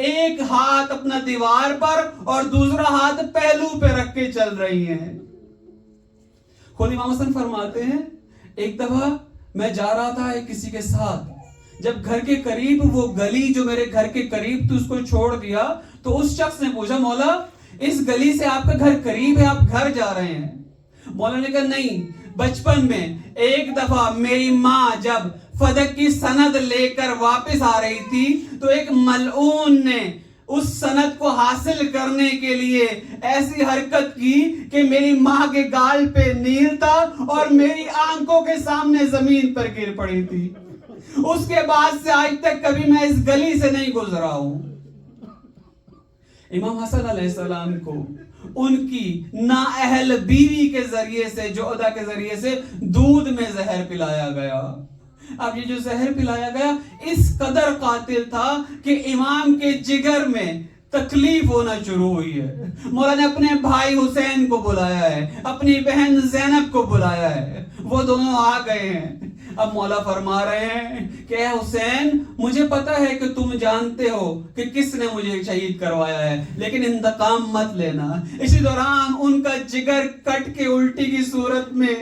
ایک ہاتھ اپنا دیوار پر اور دوسرا ہاتھ پہلو پہ رکھ کے چل رہی ہیں۔ خود امام حسن فرماتے ہیں ایک دفعہ میں جا رہا تھا کسی کے ساتھ، جب گھر کے قریب وہ گلی جو میرے گھر کے قریب تھی اس کو چھوڑ دیا تو اس شخص نے پوچھا مولا اس گلی سے آپ کا گھر قریب ہے، آپ گھر جا رہے ہیں؟ مولا نے کہا نہیں، بچپن میں ایک دفعہ میری ماں جب فدق کی سند لے کر واپس آ رہی تھی تو ایک ملعون نے اس سند کو حاصل کرنے کے لیے ایسی حرکت کی کہ میری ماں کے گال پہ نیل تھا اور میری آنکھوں کے سامنے زمین پر گر پڑی تھی۔ اس کے بعد سے آج تک کبھی میں اس گلی سے نہیں گزرا ہوں۔ امام حسن علیہ السلام کو ان کی نااہل بیوی کے ذریعے سے جعدہ کے ذریعے سے دودھ میں زہر پلایا گیا۔ اب یہ جو زہر پلایا گیا اس قدر قاتل تھا کہ امام کے جگر میں تکلیف ہونا شروع ہوئی ہے۔ مولا نے اپنے بھائی حسین کو بلایا ہے، اپنی بہن زینب کو بلایا ہے، وہ دونوں آ گئے ہیں۔ اب مولا فرما رہے ہیں کہ اے حسین مجھے پتا ہے کہ تم جانتے ہو کہ کس نے مجھے شہید کروایا ہے، لیکن انتقام مت لینا۔ اسی دوران ان کا جگر کٹ کے الٹی کی صورت میں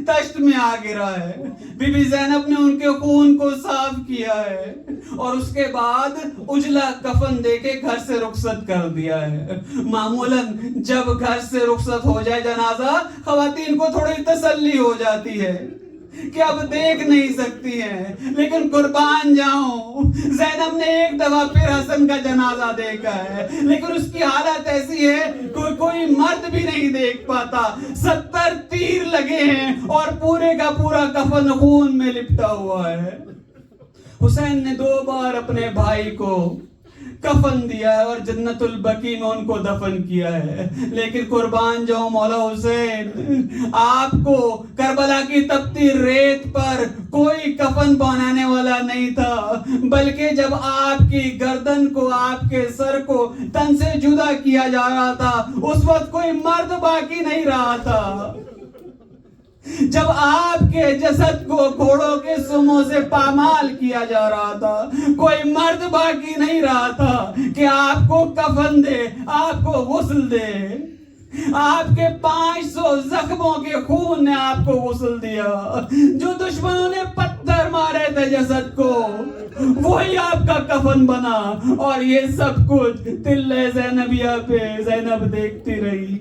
تشت میں آ گرا ہے۔ بی بی زینب نے ان کے خون کو صاف کیا ہے اور اس کے بعد اجلا کفن دے کے گھر سے رخصت کر دیا ہے۔ معمولاً جب گھر سے رخصت ہو جائے جنازہ خواتین کو تھوڑی تسلی ہو جاتی ہے کہ اب دیکھ نہیں سکتی ہیں، لیکن قربان جاؤں زینب نے ایک دفعہ پھر حسن کا جنازہ دیکھا ہے، لیکن اس کی حالت ایسی ہے کوئی مرد بھی نہیں دیکھ پاتا۔ 70 تیر لگے ہیں اور پورے کا پورا کفن خون میں لپٹا ہوا ہے۔ حسین نے 2 بار اپنے بھائی کو کفن دیا ہے اور جنت البقیع میں ان کو دفن کیا ہے، لیکن قربان جاؤں مولا حسین آپ کو کربلا کی تپتی ریت پر کوئی کفن پہنانے والا نہیں تھا، بلکہ جب آپ کی گردن کو آپ کے سر کو تن سے جدا کیا جا رہا تھا اس وقت کوئی مرد باقی نہیں رہا تھا۔ جب آپ کے جسد کو گھوڑوں کے سموں سے پامال کیا جا رہا تھا کوئی مرد باقی نہیں رہا تھا کہ آپ کو کفن دے، آپ کو غسل دے۔ آپ کے 500 زخموں کے خون نے آپ کو غسل دیا، جو دشمنوں نے پتھر مارے تھے جسد کو وہی آپ کا کفن بنا، اور یہ سب کچھ تلے زینبیہ پہ زینب دیکھتی رہی۔